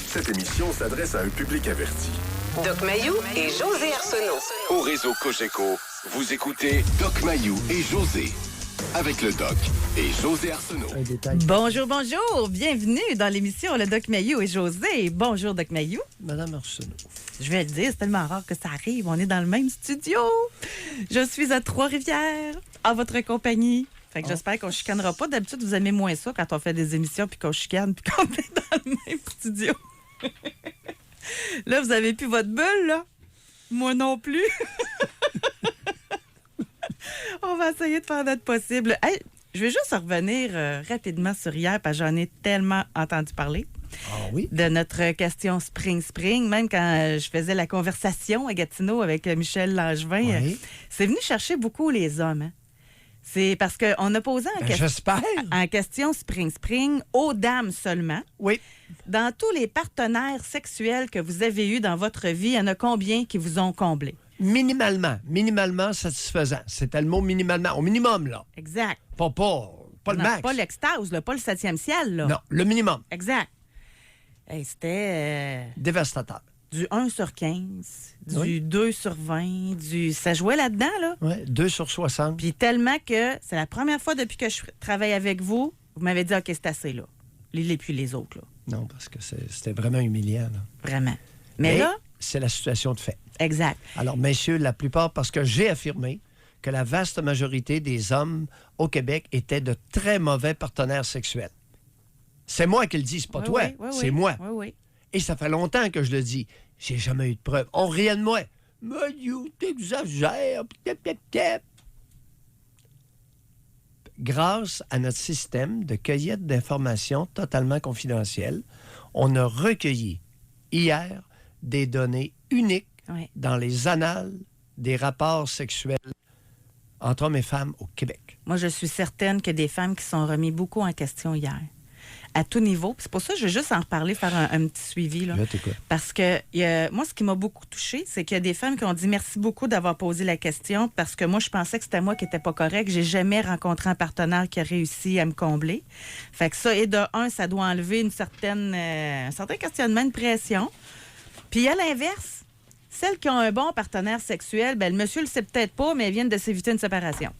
Cette émission s'adresse à un public averti. Doc Mayou et José Arsenault. Au réseau Cogeco, vous écoutez Doc Mayou et José. Avec le Doc et José Arsenault. Bonjour, bonjour. Bienvenue dans l'émission Le Doc Mayou et José. Bonjour, Doc Mayou. Madame Arsenault. Je vais le dire, c'est tellement rare que ça arrive. On est dans le même studio. Je suis à Trois-Rivières, en votre compagnie. Fait que j'espère qu'on ne chicanera pas. D'habitude, vous aimez moins ça quand on fait des émissions puis qu'on chicane puis qu'on est dans le même studio. Là, vous avez plus votre bulle, là? Moi non plus. On va essayer de faire notre possible. Hey, je vais juste revenir rapidement sur hier, parce que j'en ai tellement entendu parler. Ah oui? De notre question Spring. Même quand je faisais la conversation à Gatineau avec Michel Langevin, Oui. c'est venu chercher beaucoup les hommes. Hein? C'est parce qu'on a posé J'espère. en question Spring aux dames seulement. Oui. Dans tous les partenaires sexuels que vous avez eus dans votre vie, il y en a combien qui vous ont comblé? Minimalement satisfaisant. C'était le mot minimalement. Au minimum, là. Exact. Pas le Non, max. pas l'extase, là, pas le 7e ciel. Là. Non, le minimum. Exact. Hey, c'était Dévastateur. du 1 sur 15, du Oui. 2 sur 20, ça jouait là-dedans, là. Oui, 2 sur 60. Puis tellement que c'est la première fois depuis que je travaille avec vous, vous m'avez dit, OK, c'est assez, là. Et puis les autres, là. Non, parce que c'était vraiment humiliant, là. Vraiment. Mais là, c'est la situation de fait. exact. Alors, messieurs, la plupart, parce que j'ai affirmé que la vaste majorité des hommes au Québec étaient de très mauvais partenaires sexuels. C'est moi qui le dis, c'est pas toi. C'est moi. Oui. Et ça fait longtemps que je le dis. J'ai jamais eu de preuve. On riait de moi. Mais you, t'exagères. Grâce à notre système de cueillette d'informations totalement confidentielles, on a recueilli hier des données uniques Oui. dans les annales des rapports sexuels entre hommes et femmes au Québec. Moi, je suis certaine qu'il y a des femmes qui sont remises beaucoup en question hier. À tout niveau. Puis c'est pour ça que je vais juste en reparler, faire un petit suivi. Là. Je t'écoute. Parce que moi, ce qui m'a beaucoup touchée, c'est qu'il y a des femmes qui ont dit merci beaucoup d'avoir posé la question parce que moi, je pensais que c'était moi qui n'étais pas correct. J'ai jamais rencontré un partenaire qui a réussi à me combler. Fait que ça, et de un, ça doit enlever un certain questionnement, une pression. Puis à l'inverse, celles qui ont un bon partenaire sexuel, ben le monsieur le sait peut-être pas, mais elles viennent de s'éviter une séparation.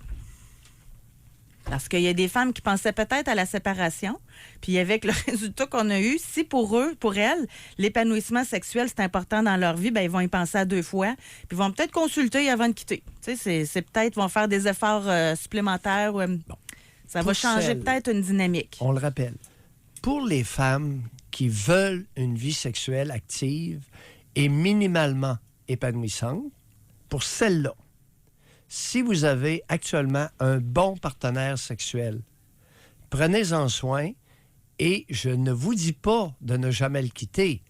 Parce qu'il y a des femmes qui pensaient peut-être à la séparation, puis avec le résultat qu'on a eu, si pour elles, l'épanouissement sexuel, c'est important dans leur vie, ben ils vont y penser à 2 fois, puis ils vont peut-être consulter avant de quitter. Tu sais, c'est peut-être, vont faire des efforts supplémentaires. Ça va changer peut-être une dynamique. On le rappelle. Pour les femmes qui veulent une vie sexuelle active et minimalement épanouissante, pour celles-là, si vous avez actuellement un bon partenaire sexuel, prenez-en soin et je ne vous dis pas de ne jamais le quitter.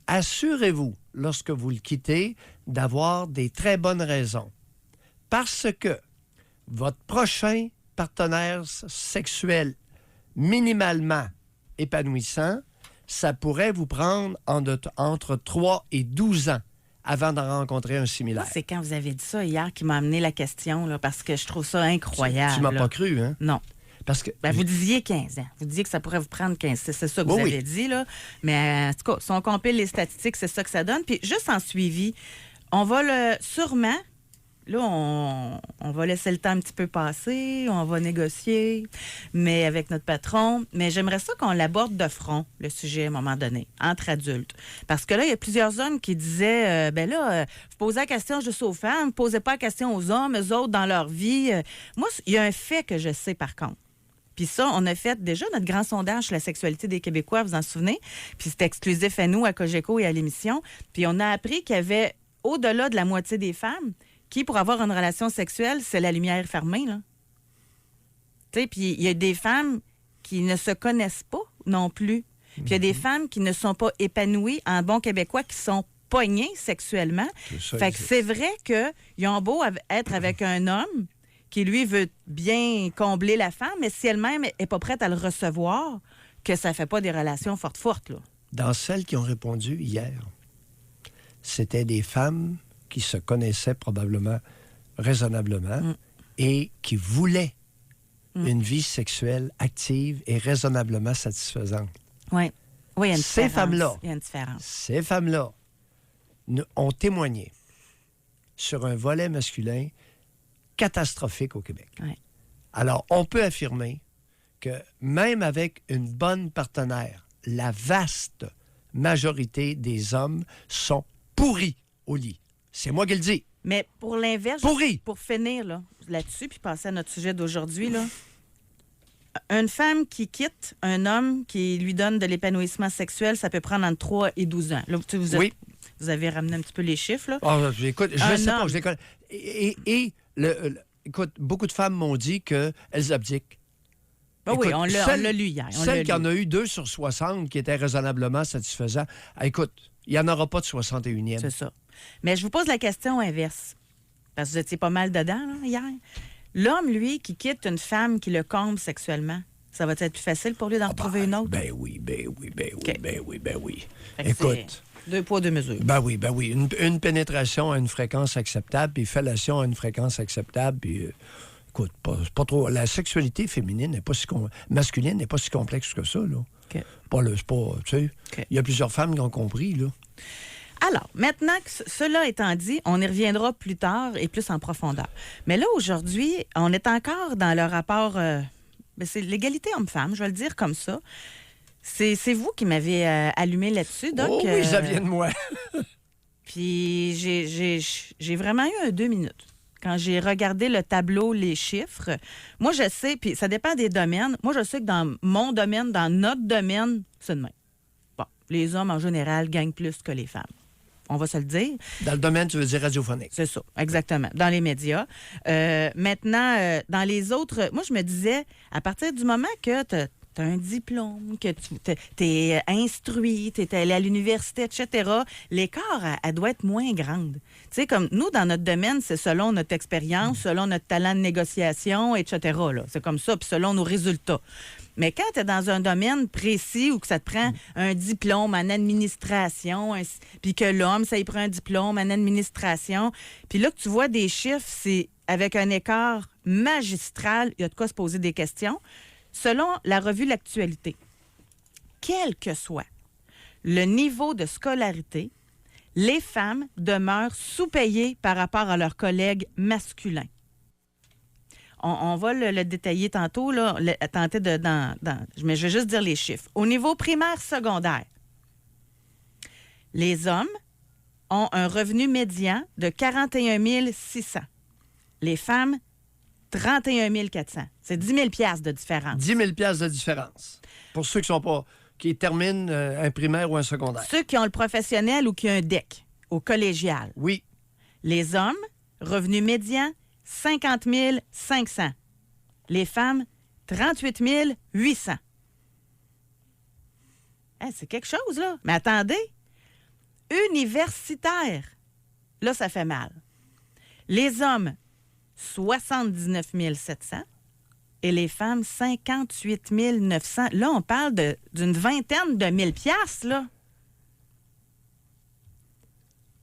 Assurez-vous, lorsque vous le quittez, d'avoir des très bonnes raisons. Parce que votre prochain partenaire sexuel minimalement épanouissant, ça pourrait vous prendre entre 3 et 12 ans avant d'en rencontrer un similaire. C'est quand vous avez dit ça hier qui m'a amené la question, là, parce que je trouve ça incroyable. Tu m'as là. pas cru, hein? Non. Parce que Ben, vous disiez 15 ans. Vous disiez que ça pourrait vous prendre 15. C'est ça que vous Oui, avez dit, là. Mais en tout cas, si on compile les statistiques, c'est ça que ça donne. Puis juste en suivi, on va sûrement... Là, on va laisser le temps un petit peu passer, on va négocier, mais avec notre patron. Mais j'aimerais ça qu'on l'aborde de front, le sujet, à un moment donné, entre adultes. Parce que là, il y a plusieurs hommes qui disaient, vous posez la question juste aux femmes, vous posez pas la question aux hommes, eux autres, dans leur vie. Moi, il y a un fait que je sais, par contre. Puis ça, on a fait déjà notre grand sondage sur la sexualité des Québécois, vous en souvenez? Puis c'était exclusif à nous, à Cogeco et à l'émission. Puis on a appris qu'il y avait, au-delà de la moitié des femmes, qui, pour avoir une relation sexuelle, c'est la lumière fermée, là. Tu sais, puis il y a des femmes qui ne se connaissent pas non plus. Puis il y a des femmes qui ne sont pas épanouies en bon québécois, qui sont pognées sexuellement. Fait que c'est vrai qu'ils ont beau être avec un homme qui, lui, veut bien combler la femme, mais si elle-même n'est pas prête à le recevoir, que ça ne fait pas des relations fortes, là. dans celles qui ont répondu hier, c'était des femmes qui se connaissaient probablement raisonnablement et qui voulaient une vie sexuelle active et raisonnablement satisfaisante. Oui. Oui, il y a une Ces différence. femmes-là, Il y a une différence. ces femmes-là ont témoigné sur un volet masculin catastrophique au Québec. Ouais. Alors, on peut affirmer que même avec une bonne partenaire, la vaste majorité des hommes sont pourris au lit. C'est moi qui le dis. Mais pour l'inverse, Pourri. pour finir là-dessus, puis passer à notre sujet d'aujourd'hui, là, une femme qui quitte un homme qui lui donne de l'épanouissement sexuel, ça peut prendre entre 3 et 12 ans. Là, tu sais, Oui. vous avez ramené un petit peu les chiffres. Là. Ah, écoute, je Un ne sais pas, homme. je les connais. Écoute, beaucoup de femmes m'ont dit qu'elles abdiquent. Ben oui, Écoute, on l'a lu hier. Celle qui en a eu 2 sur 60 qui étaient raisonnablement satisfaisants, écoute, il n'y en aura pas de 61e. C'est ça. Mais je vous pose la question inverse. Parce que vous étiez pas mal dedans là, hier. L'homme, lui, qui quitte une femme qui le comble sexuellement, ça va être plus facile pour lui d'en retrouver une autre? Ben oui. OK. Ben oui. Fait que Écoute. c'est 2 poids, 2 mesures. Ben oui. Une pénétration à une fréquence acceptable, puis fellation à une fréquence acceptable, puis écoute, pas trop. La sexualité féminine n'est pas si masculine n'est pas si complexe que ça, là. OK. C'est pas, tu sais. OK. Il y a plusieurs femmes qui ont compris, là. Alors, maintenant que cela étant dit, on y reviendra plus tard et plus en profondeur. Mais là, aujourd'hui, on est encore dans le rapport... c'est l'égalité homme-femme, je vais le dire comme ça. C'est vous qui m'avez allumé là-dessus, Doc. Oh oui, ça vient de moi. Puis j'ai vraiment eu un 2 minutes. Quand j'ai regardé le tableau, les chiffres, moi, je sais, puis ça dépend des domaines. Moi, je sais que dans mon domaine, dans notre domaine, c'est de même. Bon, les hommes, en général, gagnent plus que les femmes. On va se le dire. Dans le domaine, tu veux dire radiophonique. C'est ça, exactement. Dans les médias. Maintenant, dans les autres, moi, je me disais, à partir du moment que tu as un diplôme, que tu es instruit, tu es allé à l'université, etc., l'écart, elle doit être moins grande. Tu sais, comme nous, dans notre domaine, c'est selon notre expérience, selon notre talent de négociation, etc. là. C'est comme ça, puis selon nos résultats. Mais quand tu es dans un domaine précis où que ça te prend un diplôme en administration, puis que l'homme, ça y prend un diplôme en administration, puis là que tu vois des chiffres, c'est avec un écart magistral, il y a de quoi se poser des questions. Selon la revue L'Actualité, quel que soit le niveau de scolarité, les femmes demeurent sous-payées par rapport à leurs collègues masculins. On va le détailler tantôt, là, tenter de... mais je vais juste dire les chiffres. Au niveau primaire secondaire, les hommes ont un revenu médian de 41 600. Les femmes, 31 400. C'est 10 000 $ de différence. 10 000 $ de différence. Pour ceux qui terminent un primaire ou un secondaire. Ceux qui ont le professionnel ou qui ont un DEC, au collégial. Oui. Les hommes, revenu médian, 50 500. Les femmes, 38 800. Hey, c'est quelque chose, là. Mais attendez. Universitaire. Là, ça fait mal. Les hommes, 79 700. Et les femmes, 58 900. Là, on parle d'une vingtaine de 1000 piastres, là.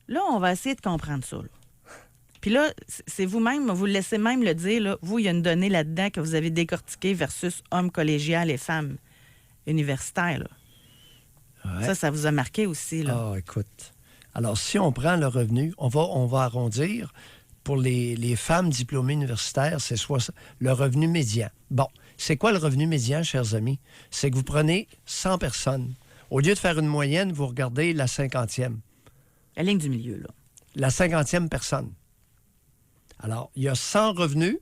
Là, on va essayer de comprendre ça, là. Puis là, c'est vous-même, vous le laissez même le dire, là. Vous, il y a une donnée là-dedans que vous avez décortiquée versus hommes collégiales et femmes universitaires, là. Ouais. Ça vous a marqué aussi, là. Ah, écoute. Alors, si on prend le revenu, on va arrondir. Pour les femmes diplômées universitaires, c'est le revenu médian. Bon, c'est quoi le revenu médian, chers amis? C'est que vous prenez 100 personnes. Au lieu de faire une moyenne, vous regardez la 50e. La ligne du milieu, là. La 50e personne. Alors, il y a 100 revenus,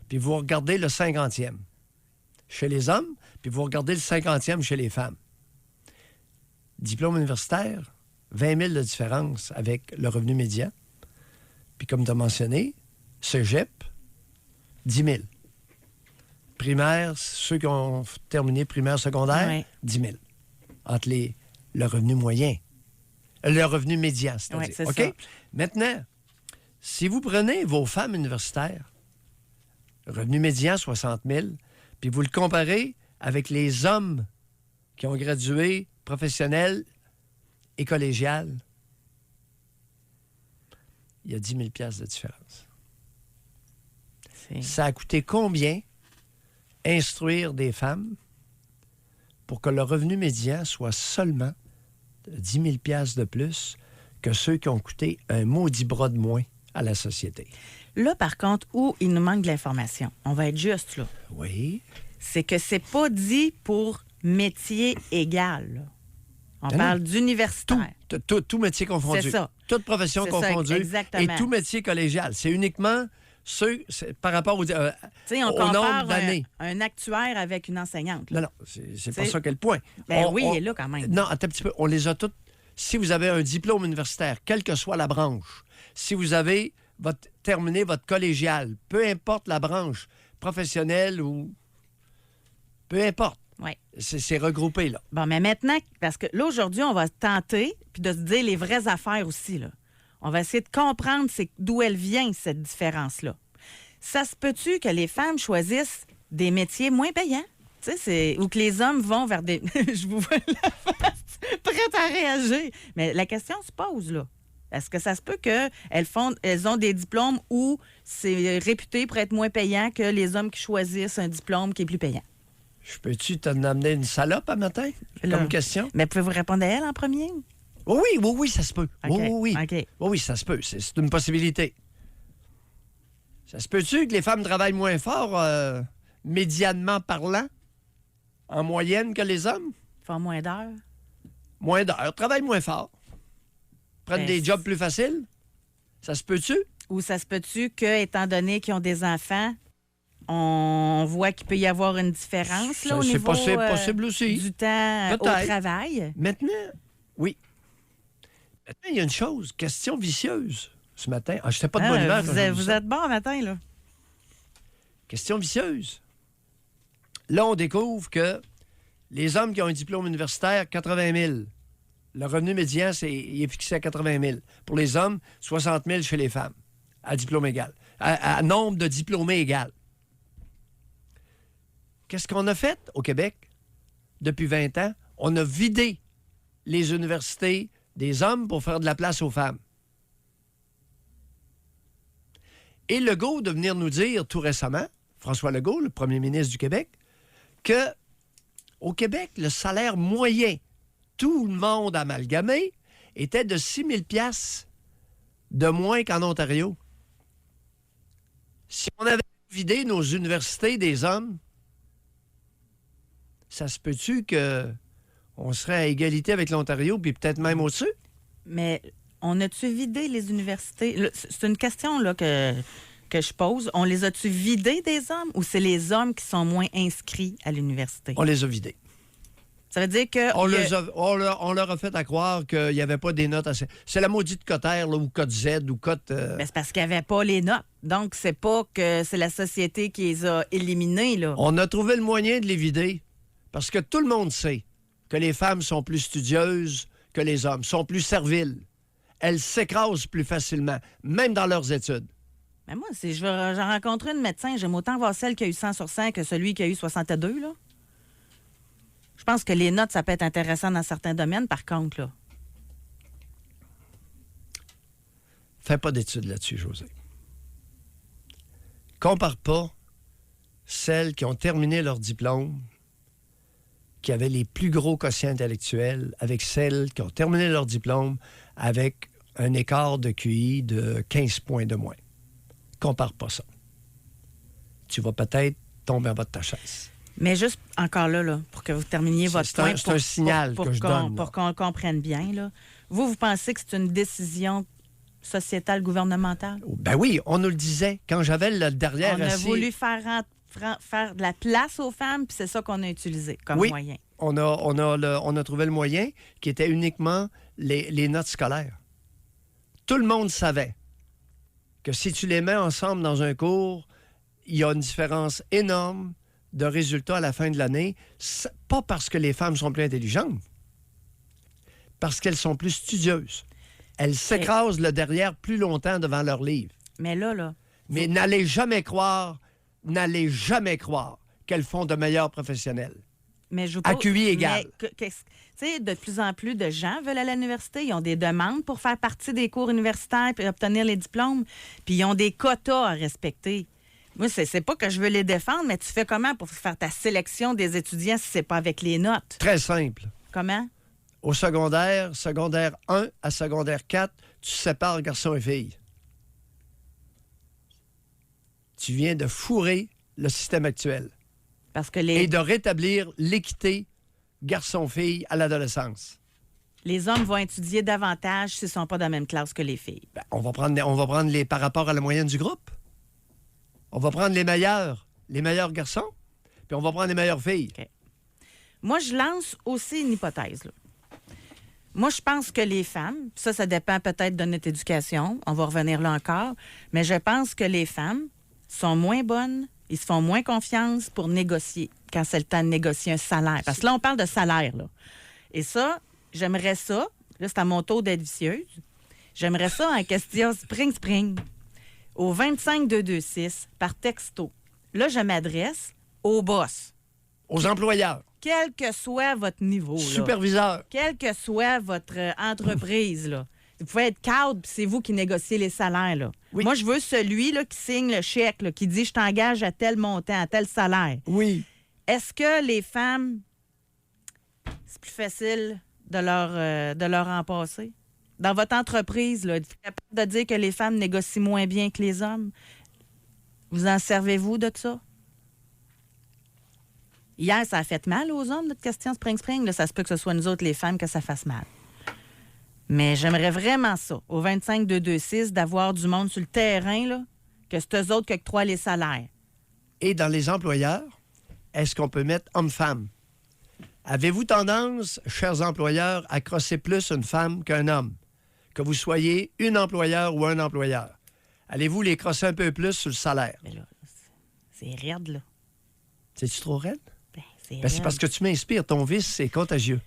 puis vous regardez le 50e chez les hommes, puis vous regardez le 50e chez les femmes. Diplôme universitaire, 20 000 de différence avec le revenu médian. Puis comme tu as mentionné, cégep, 10 000. Primaire, ceux qui ont terminé primaire, secondaire, Ouais. 10 000. Entre le revenu moyen. Le revenu médian, c'est-à-dire. Ouais, c'est OK? ça. Maintenant, si vous prenez vos femmes universitaires, revenu médian, 60 000, puis vous le comparez avec les hommes qui ont gradué professionnel et collégial, il y a 10 000 $ de différence. Ça a coûté combien instruire des femmes pour que le revenu médian soit seulement de 10 000 $ de plus que ceux qui ont coûté un maudit bras de moins à la société. Là, par contre, où il nous manque de l'information, on va être juste, là. Oui. C'est que c'est pas dit pour métier égal, là. On Non, parle non. d'universitaire. Tout métier confondu. C'est ça. Toute profession C'est ça, confondue. exactement. Et tout métier collégial. C'est uniquement par rapport Tu sais, on au compare nombre d'années. un actuaire avec une enseignante. Là. Non, c'est pas C'est- ça qu'est le point. Ben oui, il est là quand même. Non, attends un petit peu. On les a toutes. Si vous avez un diplôme universitaire, quelle que soit la branche, si vous avez terminé votre collégial, peu importe la branche, professionnelle ou... Peu importe. Ouais. C'est regroupé, là. Bon, mais maintenant, parce que là, aujourd'hui, on va tenter puis de se dire les vraies affaires aussi, là. On va essayer de comprendre d'où elle vient, cette différence-là. Ça se peut-tu que les femmes choisissent des métiers moins payants? Tu sais, ou que les hommes vont vers des... Je vous vois la face prête à réagir. Mais la question se pose, là. Est-ce que ça se peut qu'elles ont des diplômes où c'est réputé pour être moins payant que les hommes qui choisissent un diplôme qui est plus payant? Je peux-tu t'en amener une salope à matin? Là. Comme question? Mais pouvez-vous répondre à elle en premier? Oui, ça se peut. OK, Oui. OK. Oui, ça se peut. C'est une possibilité. Ça se peut-tu que les femmes travaillent moins fort, médianement parlant, en moyenne que les hommes? Faire moins d'heures? Moins d'heures, travaillent moins fort. Prennent Ben, des jobs plus faciles? Ça se peut-tu? Ou ça se peut-tu que, étant donné qu'ils ont des enfants, on voit qu'il peut y avoir une différence là, au C'est niveau possible aussi. du temps au Peut-être. travail? Maintenant, oui. Maintenant, il y a une chose, question vicieuse ce matin. Je n'étais pas de bonne humeur. Vous, quand j'ai vu vous ça. êtes bon matin, là. Question vicieuse. Là, on découvre que les hommes qui ont un diplôme universitaire, 80 000. Le revenu médian, il est fixé à 80 000. Pour les hommes, 60 000 chez les femmes, à diplôme égal, à nombre de diplômés égal. Qu'est-ce qu'on a fait au Québec depuis 20 ans? On a vidé les universités des hommes pour faire de la place aux femmes. Et Legault de venir nous dire tout récemment, François Legault, le premier ministre du Québec, que au Québec, le salaire moyen, tout le monde amalgamé, était de 6 000 $ de moins qu'en Ontario. Si on avait vidé nos universités des hommes, ça se peut-tu qu'on serait à égalité avec l'Ontario, puis peut-être même au-dessus? Mais on a-tu vidé les universités? Là, c'est une question là, que je pose. On les a-tu vidés des hommes ou c'est les hommes qui sont moins inscrits à l'université? On les a vidés. Ça veut dire que... On leur a fait à croire qu'il n'y avait pas des notes assez... C'est la maudite cote R, là, ou cote Z, ou cote... Ben, c'est parce qu'il n'y avait pas les notes. Donc, c'est pas que c'est la société qui les a éliminés, là. On a trouvé le moyen de les vider. Parce que tout le monde sait que les femmes sont plus studieuses que les hommes, sont plus serviles. Elles s'écrasent plus facilement, même dans leurs études. Mais moi, si j'en rencontre une médecin, j'aime autant voir celle qui a eu 100 sur 100 que celui qui a eu 62, là. Je pense que les notes, ça peut être intéressant dans certains domaines, par contre, là. Fais pas d'études là-dessus, José. Compare pas celles qui ont terminé leur diplôme, qui avaient les plus gros quotients intellectuels, avec celles qui ont terminé leur diplôme avec un écart de QI de 15 points de moins. Compare pas ça. Tu vas peut-être tomber en bas de ta chaise. Mais juste encore là, pour que vous terminiez votre point. C'est un signal que je donne. Pour qu'on comprenne bien, là. Vous pensez que c'est une décision sociétale, gouvernementale? Ben oui, on nous le disait. Quand j'avais le derrière On a assis... voulu faire de la place aux femmes, puis c'est ça qu'on a utilisé comme Oui, moyen. on a trouvé le moyen qui était uniquement les notes scolaires. Tout le monde savait que si tu les mets ensemble dans un cours, il y a une différence énorme de résultats à la fin de l'année, pas parce que les femmes sont plus intelligentes, parce qu'elles sont plus studieuses. Elles s'écrasent le derrière plus longtemps devant leurs livres. Mais là... Mais n'allez jamais croire qu'elles font de meilleurs professionnels. Mais je vous À QI égal. Tu sais, de plus en plus de gens veulent aller à l'université. Ils ont des demandes pour faire partie des cours universitaires et obtenir les diplômes. Puis ils ont des quotas à respecter. Moi, c'est pas que je veux les défendre, mais tu fais comment pour faire ta sélection des étudiants si c'est pas avec les notes? Très simple. Comment? Au secondaire 1 à secondaire 4, tu sépares garçons et filles. Tu viens de fourrer le système actuel Parce que et de rétablir l'équité garçon-fille à l'adolescence. les hommes vont étudier davantage s'ils sont pas dans la même classe que les filles. Ben, on va prendre les par rapport à la moyenne du groupe. On va prendre les meilleurs garçons, puis on va prendre les meilleures filles. OK. Moi, je lance aussi une hypothèse, là. Moi, je pense que les femmes, ça dépend peut-être de notre éducation, on va revenir là encore, mais je pense que les femmes sont moins bonnes, ils se font moins confiance pour négocier quand c'est le temps de négocier un salaire. Parce que là, on parle de salaire, là. Et ça, j'aimerais ça, là, c'est à mon tour d'être vicieuse, j'aimerais ça en question spring, au 25226 par texto. Là, je m'adresse au boss. Aux employeurs, Quel que soit votre niveau, là. superviseurs. Quelle que soit votre entreprise, là. Vous pouvez être cadre, puis c'est vous qui négociez les salaires, là. Oui. Moi, je veux celui là, qui signe le chèque, là, qui dit « Je t'engage à tel montant, à tel salaire Oui. ». Est-ce que les femmes, c'est plus facile de leur en passer? Dans votre entreprise, là, êtes-vous capable de dire que les femmes négocient moins bien que les hommes? Vous en servez-vous de ça? Hier, ça a fait mal aux hommes, notre question Spring. Là, ça se peut que ce soit nous autres, les femmes, que ça fasse mal. Mais j'aimerais vraiment ça, au 25226, d'avoir du monde sur le terrain, là, que c'est eux autres qui octroient les salaires. Et dans les employeurs, est-ce qu'on peut mettre homme-femme? Avez-vous tendance, chers employeurs, à crosser plus une femme qu'un homme? Que vous soyez une employeur ou un employeur. Allez-vous les crosser un peu plus sur le salaire? Mais là, c'est raide, là. C'est-tu trop raide? Ben, c'est Ben, c'est raide. parce que tu m'inspires. Ton vice, c'est contagieux.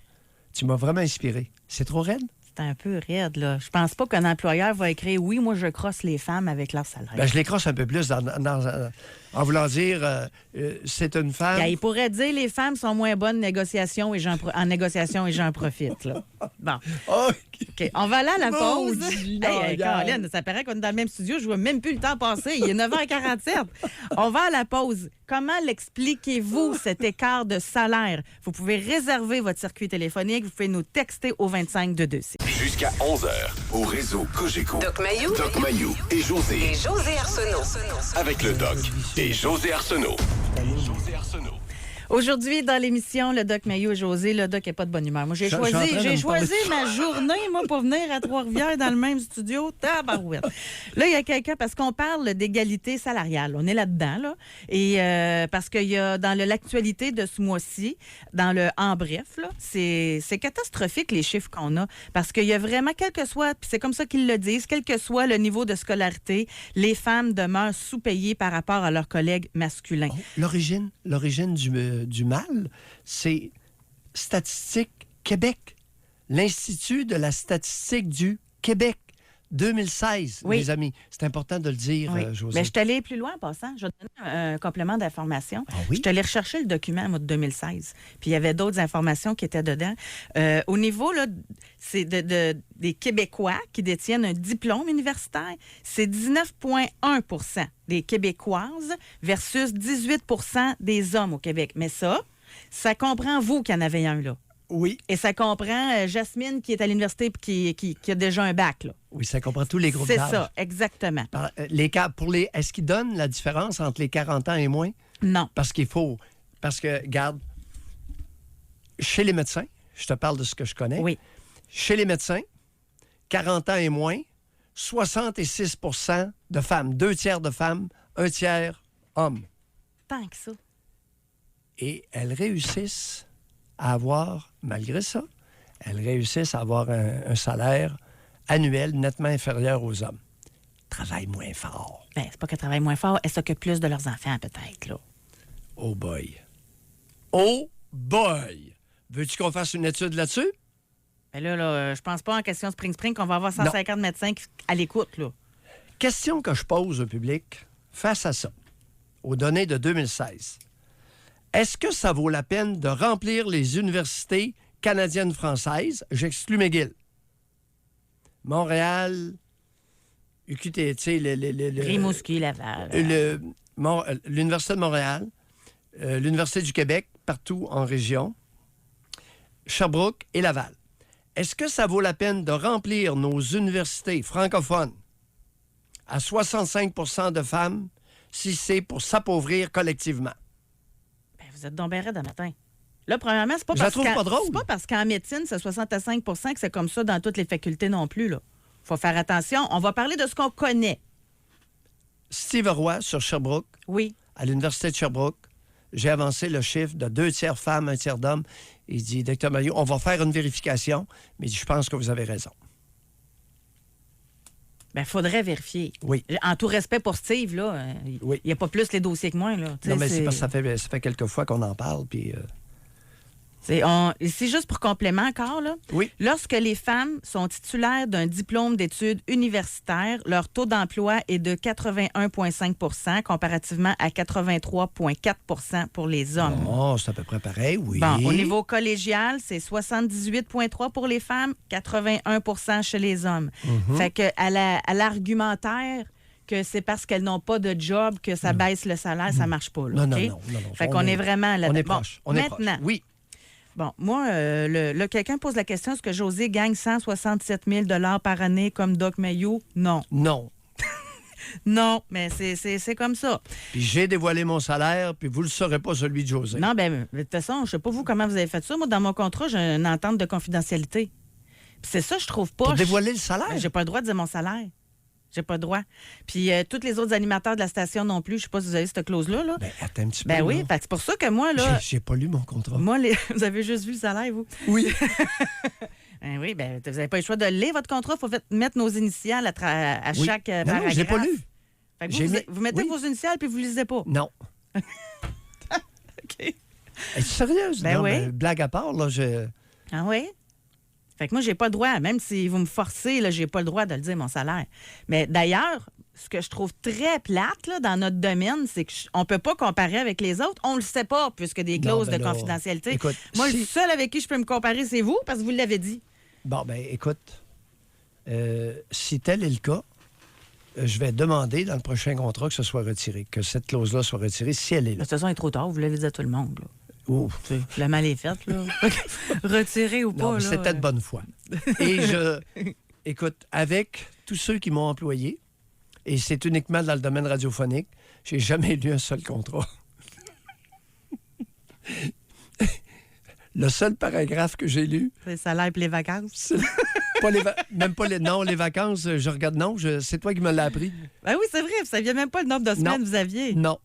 Tu m'as vraiment inspiré. C'est trop raide? C'est un peu raide, là. Je pense pas qu'un employeur va écrire « Oui, moi, je crosse les femmes avec leur salaire Ben, je les crosse un peu plus en voulant dire c'est une femme. Il pourrait dire « Les femmes sont moins bonnes en négociation et j'en profite. » là. Bon. Oh, OK, on va aller à la pause. Maudit Hey, langage. Colin, ça paraît qu'on est dans le même studio. Je vois même plus le temps passer. Il est 9h47. On va à la pause. Comment l'expliquez-vous, cet écart de salaire? Vous pouvez réserver votre circuit téléphonique. Vous pouvez nous texter au 25226. Jusqu'à 11h, au réseau Cogeco. Doc Mayou. Doc Mayou et José. Et José Arsenault. Avec le Doc et José Arsenault. José Arsenault. Aujourd'hui, dans l'émission, le Doc Mayou et José, le Doc n'est pas de bonne humeur. Moi, j'ai Je suis en train de choisi me parler ma journée, moi, pour venir à Trois-Rivières dans le même studio. Tabarouette. Là, il y a quelqu'un, parce qu'on parle d'égalité salariale. On est là-dedans, là. Et parce qu'il y a, dans l'actualité de ce mois-ci, dans le En Bref, là, c'est catastrophique, les chiffres qu'on a. Parce qu'il y a vraiment, quel que soit, puis c'est comme ça qu'ils le disent, quel que soit le niveau de scolarité, les femmes demeurent sous-payées par rapport à leurs collègues masculins. Oh, l'origine du mal, c'est Statistique Québec. L'Institut de la statistique du Québec. 2016, Oui. mes amis. C'est important de le dire, Oui. José. Mais je suis allée plus loin en passant. Je vais te donner un complément d'information. Ah oui? Je suis allée rechercher le document moi, de 2016. Puis il y avait d'autres informations qui étaient dedans. Au niveau là, c'est des Québécois qui détiennent un diplôme universitaire, c'est 19,1 des Québécoises versus 18 des hommes au Québec. Mais ça comprend vous qui en avez un, là. Oui. Et ça comprend Jasmine qui est à l'université et qui a déjà un bac, là. Oui, ça comprend tous les groupes C'est d'âge. ça, exactement. Est-ce qu'ils donnent la différence entre les 40 ans et moins? Non. Parce que, regarde, chez les médecins, je te parle de ce que je connais. Oui. Chez les médecins, 40 ans et moins, 66 de femmes, 2 tiers de femmes, 1 tiers hommes. Tant que ça. Et elles réussissent à avoir, malgré ça, elles réussissent à avoir un salaire annuel nettement inférieur aux hommes. Travaillent moins fort. Ben, c'est pas qu'elles travaillent moins fort, elles s'occupent plus de leurs enfants, peut-être, là. Oh boy. Oh boy! Veux-tu qu'on fasse une étude là-dessus? Ben là, je pense pas en question Spring qu'on va avoir 150 médecins à l'écoute, là. Question que je pose au public face à ça, aux données de 2016. Est-ce que ça vaut la peine de remplir les universités canadiennes-françaises? J'exclus McGill. Montréal, UQT, tu sais, Rimouski, Laval. l'Université de Montréal, l'Université du Québec, partout en région, Sherbrooke et Laval. Est-ce que ça vaut la peine de remplir nos universités francophones à 65 de femmes si c'est pour s'appauvrir collectivement? Ben, vous êtes donc bien raide à matin. Là, premièrement, c'est pas Je la parce trouve pas drôle. c'est pas parce qu'en médecine, c'est 65 que c'est comme ça dans toutes les facultés non plus. Il faut faire attention. On va parler de ce qu'on connaît. Steve Roy, sur Sherbrooke, Oui. à l'Université de Sherbrooke, j'ai avancé le chiffre de 2 tiers femmes, 1 tiers d'hommes. Il dit, Dr. Maillot, on va faire une vérification, mais je pense que vous avez raison. Bien, faudrait vérifier. Oui. En tout respect pour Steve, là, Oui. il n'y a pas plus les dossiers que moi. Là. Tu Non, sais, mais c'est parce que ça fait quelques fois qu'on en parle, puis... C'est juste pour complément encore, là. Oui. Lorsque les femmes sont titulaires d'un diplôme d'études universitaires, leur taux d'emploi est de 81,5 comparativement à 83,4 pour les hommes. Oh, c'est à peu près pareil, oui. Bon, au niveau collégial, c'est 78,3 pour les femmes, 81 chez les hommes. Fait que à l'argumentaire que c'est parce qu'elles n'ont pas de job que ça baisse le salaire, ça marche pas. Là, Non, OK? non. Fait qu'on est vraiment là-dedans. On est proche. Bon, On est maintenant, proche. Oui. bon, moi, là, quelqu'un pose la question, est-ce que José gagne 167 000 par année comme Doc Mayou? Non. Non. Non, mais c'est comme ça. Puis j'ai dévoilé mon salaire, puis vous le saurez pas, celui de José. Non, ben de toute façon, je sais pas vous comment vous avez fait ça. Moi, dans mon contrat, j'ai une entente de confidentialité. Puis c'est ça, je trouve pas. Pour dévoiler le salaire? J'ai pas le droit de dire mon salaire. J'ai pas le droit. Puis tous les autres animateurs de la station non plus. Je sais pas si vous avez cette clause-là. Là. Ben, attends un petit peu. Ben oui, là. fait que c'est pour ça que moi, là. J'ai pas lu mon contrat. Moi, vous avez juste vu le salaire, vous? Oui. Ben oui, ben vous n'avez pas le choix de lire votre contrat. Il faut mettre nos initiales à Oui. chaque Non, paragraphe. non, je l'ai pas lu. Fait que J'ai mis- vous mettez oui. vos initiales puis vous ne lisez pas. Non. OK. Es-tu sérieuse? Ben non, oui. Blague à part, là, je... Ah oui? Fait que moi, j'ai pas le droit. Même si vous me forcez, là, j'ai pas le droit de le dire, mon salaire. Mais d'ailleurs, ce que je trouve très plate là, dans notre domaine, c'est qu'on peut pas comparer avec les autres. On le sait pas, puisque des clauses ben de là, confidentialité. écoute, moi, le si- seul avec qui je peux me comparer, c'est vous, parce que vous l'avez dit. Bon, ben écoute, si tel est le cas, je vais demander dans le prochain contrat que ce soit retiré, que cette clause-là soit retirée, si elle est De là. toute façon, il est trop tard. Vous l'avez dit à tout le monde. Là. Ouf. Tu sais, le mal est fait. Là. Retiré ou pas. Non, mais là, c'était de bonne foi. Et écoute, avec tous ceux qui m'ont employé, et c'est uniquement dans le domaine radiophonique, j'ai jamais lu un seul contrat. Le seul paragraphe que j'ai lu, C'est le salaire et les vacances. c'est pas même pas les... Non, les vacances, je regarde... Non, c'est toi qui me l'as appris. Ben oui, c'est vrai. Vous saviez même pas le nombre de semaines que vous aviez. Non,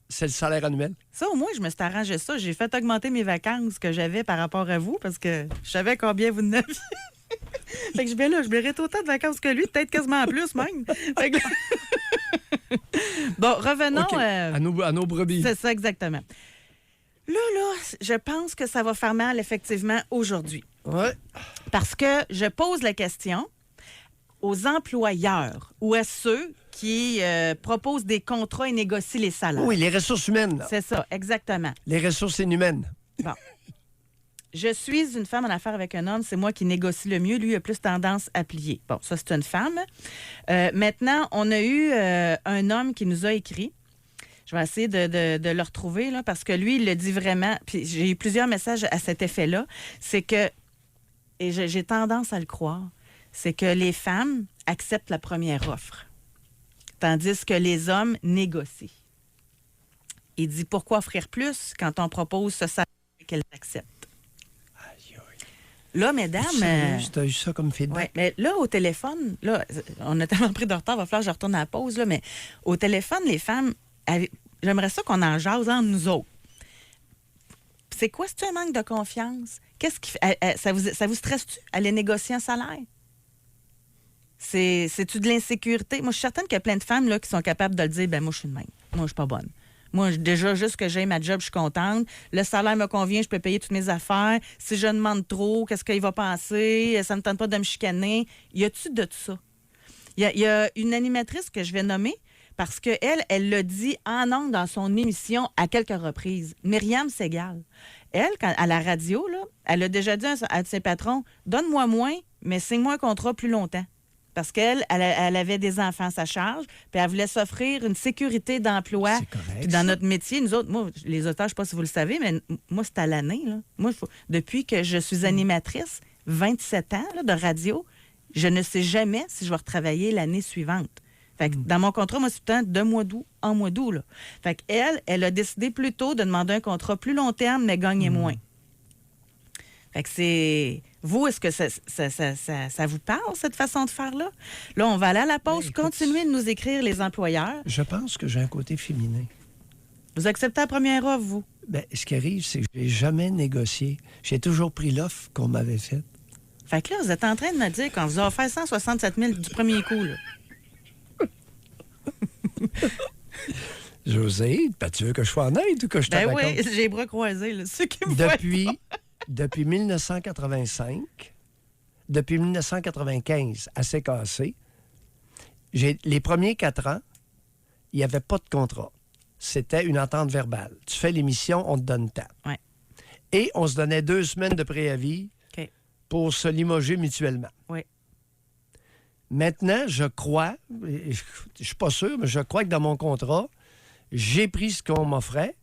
c'est le salaire annuel. Ça, au moins, je me suis arrangé ça. J'ai fait augmenter mes vacances que j'avais par rapport à vous parce que je savais combien vous en aviez. Fait que je vais là, je mérite autant de vacances que lui, peut-être quasiment en plus même. Fait que là- Bon, revenons. OK. À nos brebis. C'est ça, exactement. Là, je pense que ça va faire mal, effectivement, aujourd'hui. Ouais. Parce que je pose la question aux employeurs ou à ceux qui proposent des contrats et négocient les salaires. Oui, les ressources humaines. Là. C'est ça, exactement. Les ressources inhumaines. Bon. Je suis une femme en affaires avec un homme, c'est moi qui négocie le mieux. Lui, il a plus tendance à plier. Bon, ça, c'est une femme. Maintenant, on a eu un homme qui nous a écrit. Je vais essayer de le retrouver, là, parce que lui, il le dit vraiment. Puis j'ai eu plusieurs messages à cet effet-là. C'est que, et j'ai tendance à le croire, c'est que les femmes acceptent la première offre, tandis que les hommes négocient. Il dit, pourquoi offrir plus quand on propose ce salaire qu'elles acceptent? Là, mesdames... Tu as eu ça comme feedback? ouais, mais là, au téléphone, là, on a tellement pris de retard, il va falloir que je retourne à la pause, là, mais au téléphone, les femmes, j'aimerais ça qu'on en jase entre nous autres. C'est quoi, c'est un manque de confiance? Qu'est-ce qui ça vous stresse-tu aller négocier un salaire? C'est-tu de l'insécurité? Moi, je suis certaine qu'il y a plein de femmes là, qui sont capables de le dire, ben moi, je suis de même. Moi, je suis pas bonne. Moi, déjà, juste que j'ai ma job, je suis contente. Le salaire me convient, je peux payer toutes mes affaires. Si je demande trop, qu'est-ce qu'il va penser? Ça ne me tente pas de me chicaner. Y a-tu de tout ça? Il y a une animatrice que je vais nommer parce qu'elle, elle l'a dit en ondes dans son émission à quelques reprises. Myriam Segal. Elle, à la radio, là, elle a déjà dit à ses patrons, donne-moi moins, mais signe-moi un contrat plus longtemps. Parce qu'elle avait des enfants à sa charge, puis elle voulait s'offrir une sécurité d'emploi. C'est correct, Puis dans ça. notre métier, nous autres, moi, les auteurs, je ne sais pas si vous le savez, mais moi, c'est à l'année. Là. Moi, depuis que je suis animatrice, 27 ans là, de radio, je ne sais jamais si je vais retravailler l'année suivante. Fait que dans mon contrat, moi, c'est tout le temps de mois d'août en mois d'août. Là. Fait qu'elle, elle a décidé plutôt de demander un contrat plus long terme, mais gagner moins. Fait que c'est... Vous, est-ce que ça vous parle, cette façon de faire-là? Là, on va aller à la pause. Ben, écoute, Continuez de nous écrire, les employeurs. Je pense que j'ai un côté féminin. Vous acceptez la première offre, vous? Ben, ce qui arrive, c'est que je n'ai jamais négocié. J'ai toujours pris l'offre qu'on m'avait faite. Fait que là, vous êtes en train de me dire qu'on vous a offert 167 000 du premier coup, là. José, ben, tu veux que je sois honnête ou que je te Ben raconte? oui, j'ai les bras croisés, là. Ceux qui me voient Depuis 1985, depuis 1995, assez cassé, les premiers 4 ans, il n'y avait pas de contrat. C'était une entente verbale. Tu fais l'émission, on te donne tant. Ouais. Et on se donnait 2 semaines de préavis OK. pour se limoger mutuellement. Oui. Maintenant, je crois, je ne suis pas sûr, mais je crois que dans mon contrat, j'ai pris ce qu'on m'offrait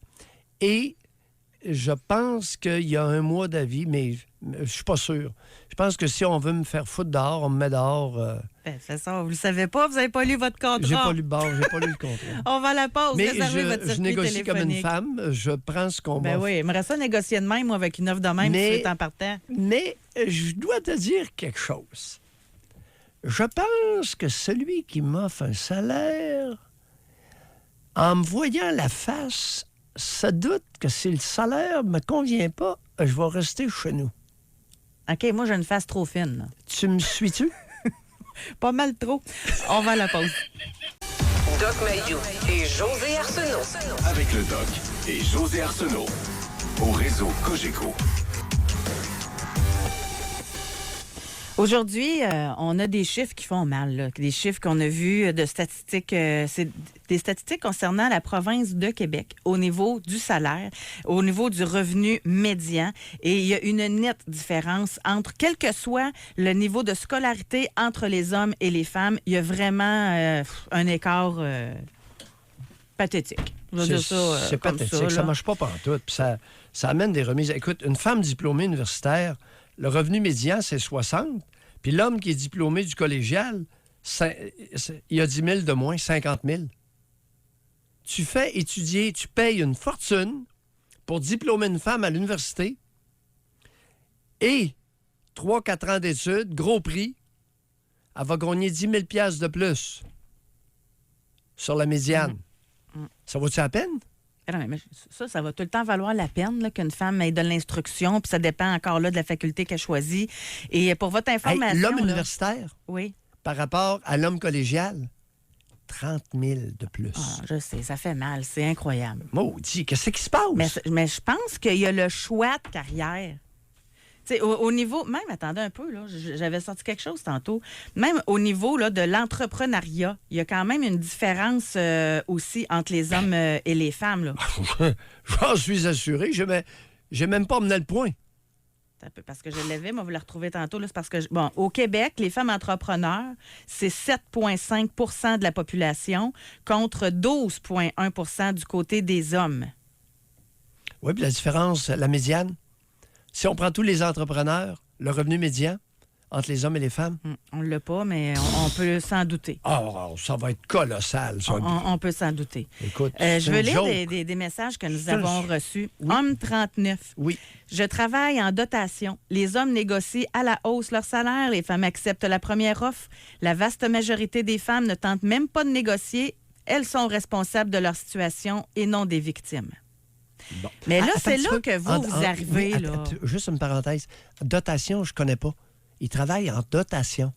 et je pense qu'il y a 1 mois d'avis, mais je ne suis pas sûr. Je pense que si on veut me faire foutre dehors, on me met dehors. Ben, c'est ça, vous le savez pas, vous n'avez pas lu votre contrat. J'ai pas lu le bord, j'ai pas lu le contrat. On va à la pause, Mais réservez votre je circuit négocie comme une téléphonique. femme, je prends ce qu'on Ben m'offre. oui, j'aimerais ça négocier de même, moi, avec une offre de même, Mais- tout de suite en partant. Mais je dois te dire quelque chose. Je pense que celui qui m'offre un salaire, en me voyant la face, se doute que si le salaire ne me convient pas, je vais rester chez nous. OK, moi, j'ai une face trop fine, là. Tu me suis-tu? Pas mal trop. On va à la pause. Doc Mayou et José Arsenault. Avec le Doc et José Arsenault. Au réseau Cogeco. Aujourd'hui, on a des chiffres qui font mal, là. Des chiffres qu'on a vus de statistiques. C'est des statistiques concernant la province de Québec au niveau du salaire, au niveau du revenu médian. Et il y a une nette différence entre, quel que soit le niveau de scolarité entre les hommes et les femmes, il y a vraiment un écart pathétique. Je vais dire ça, C'est comme pathétique, ça, ça là. ne marche pas partout. Puis ça amène des remises. Écoute, une femme diplômée universitaire, le revenu médian, c'est 60. Puis l'homme qui est diplômé du collégial, il y a 10 000 de moins, 50 000. Tu fais étudier, tu payes une fortune pour diplômer une femme à l'université et 3-4 ans d'études, gros prix, elle va gagner 10 000 $ de plus sur la médiane. Ça vaut-tu la peine? Ah non, mais ça va tout le temps valoir la peine là, qu'une femme ait de l'instruction, puis ça dépend encore là de la faculté qu'elle choisit. Et pour votre Hey, information... l'homme là- universitaire, Oui, par rapport à l'homme collégial, 30 000 de plus. ah, je sais, ça fait mal, c'est incroyable. Maudit, qu'est-ce qui se passe? Mais je pense qu'il y a le choix de carrière. Tu sais, au niveau, même, attendez un peu, là, j'avais sorti quelque chose tantôt, même au niveau là, de l'entrepreneuriat, il y a quand même une différence aussi entre les hommes et les femmes. Là. J'en suis assuré. J'ai même pas mené le point. Un peu, parce que je l'avais, moi, vous la retrouvez tantôt. Là, c'est parce que, bon, au Québec, les femmes entrepreneurs, c'est 7,5 % de la population contre 12,1 % du côté des hommes. Oui, puis la différence, la médiane, si on prend tous les entrepreneurs, le revenu médian entre les hommes et les femmes, On ne l'a pas, mais on peut s'en douter. ça va être colossal. Ça. On peut s'en douter. Écoute, Je c'est veux une lire joke. des messages que nous C'est un- avons reçus. Oui. Homme 39. Oui. Je travaille en dotation. Les hommes négocient à la hausse leur salaire. Les femmes acceptent la première offre. La vaste majorité des femmes ne tentent même pas de négocier. Elles sont responsables de leur situation et non des victimes. Bon. Mais là, Attends c'est un petit là peu. que vous arrivez. oui, là. juste une parenthèse. Dotation, je connais pas. Ils travaillent en dotation.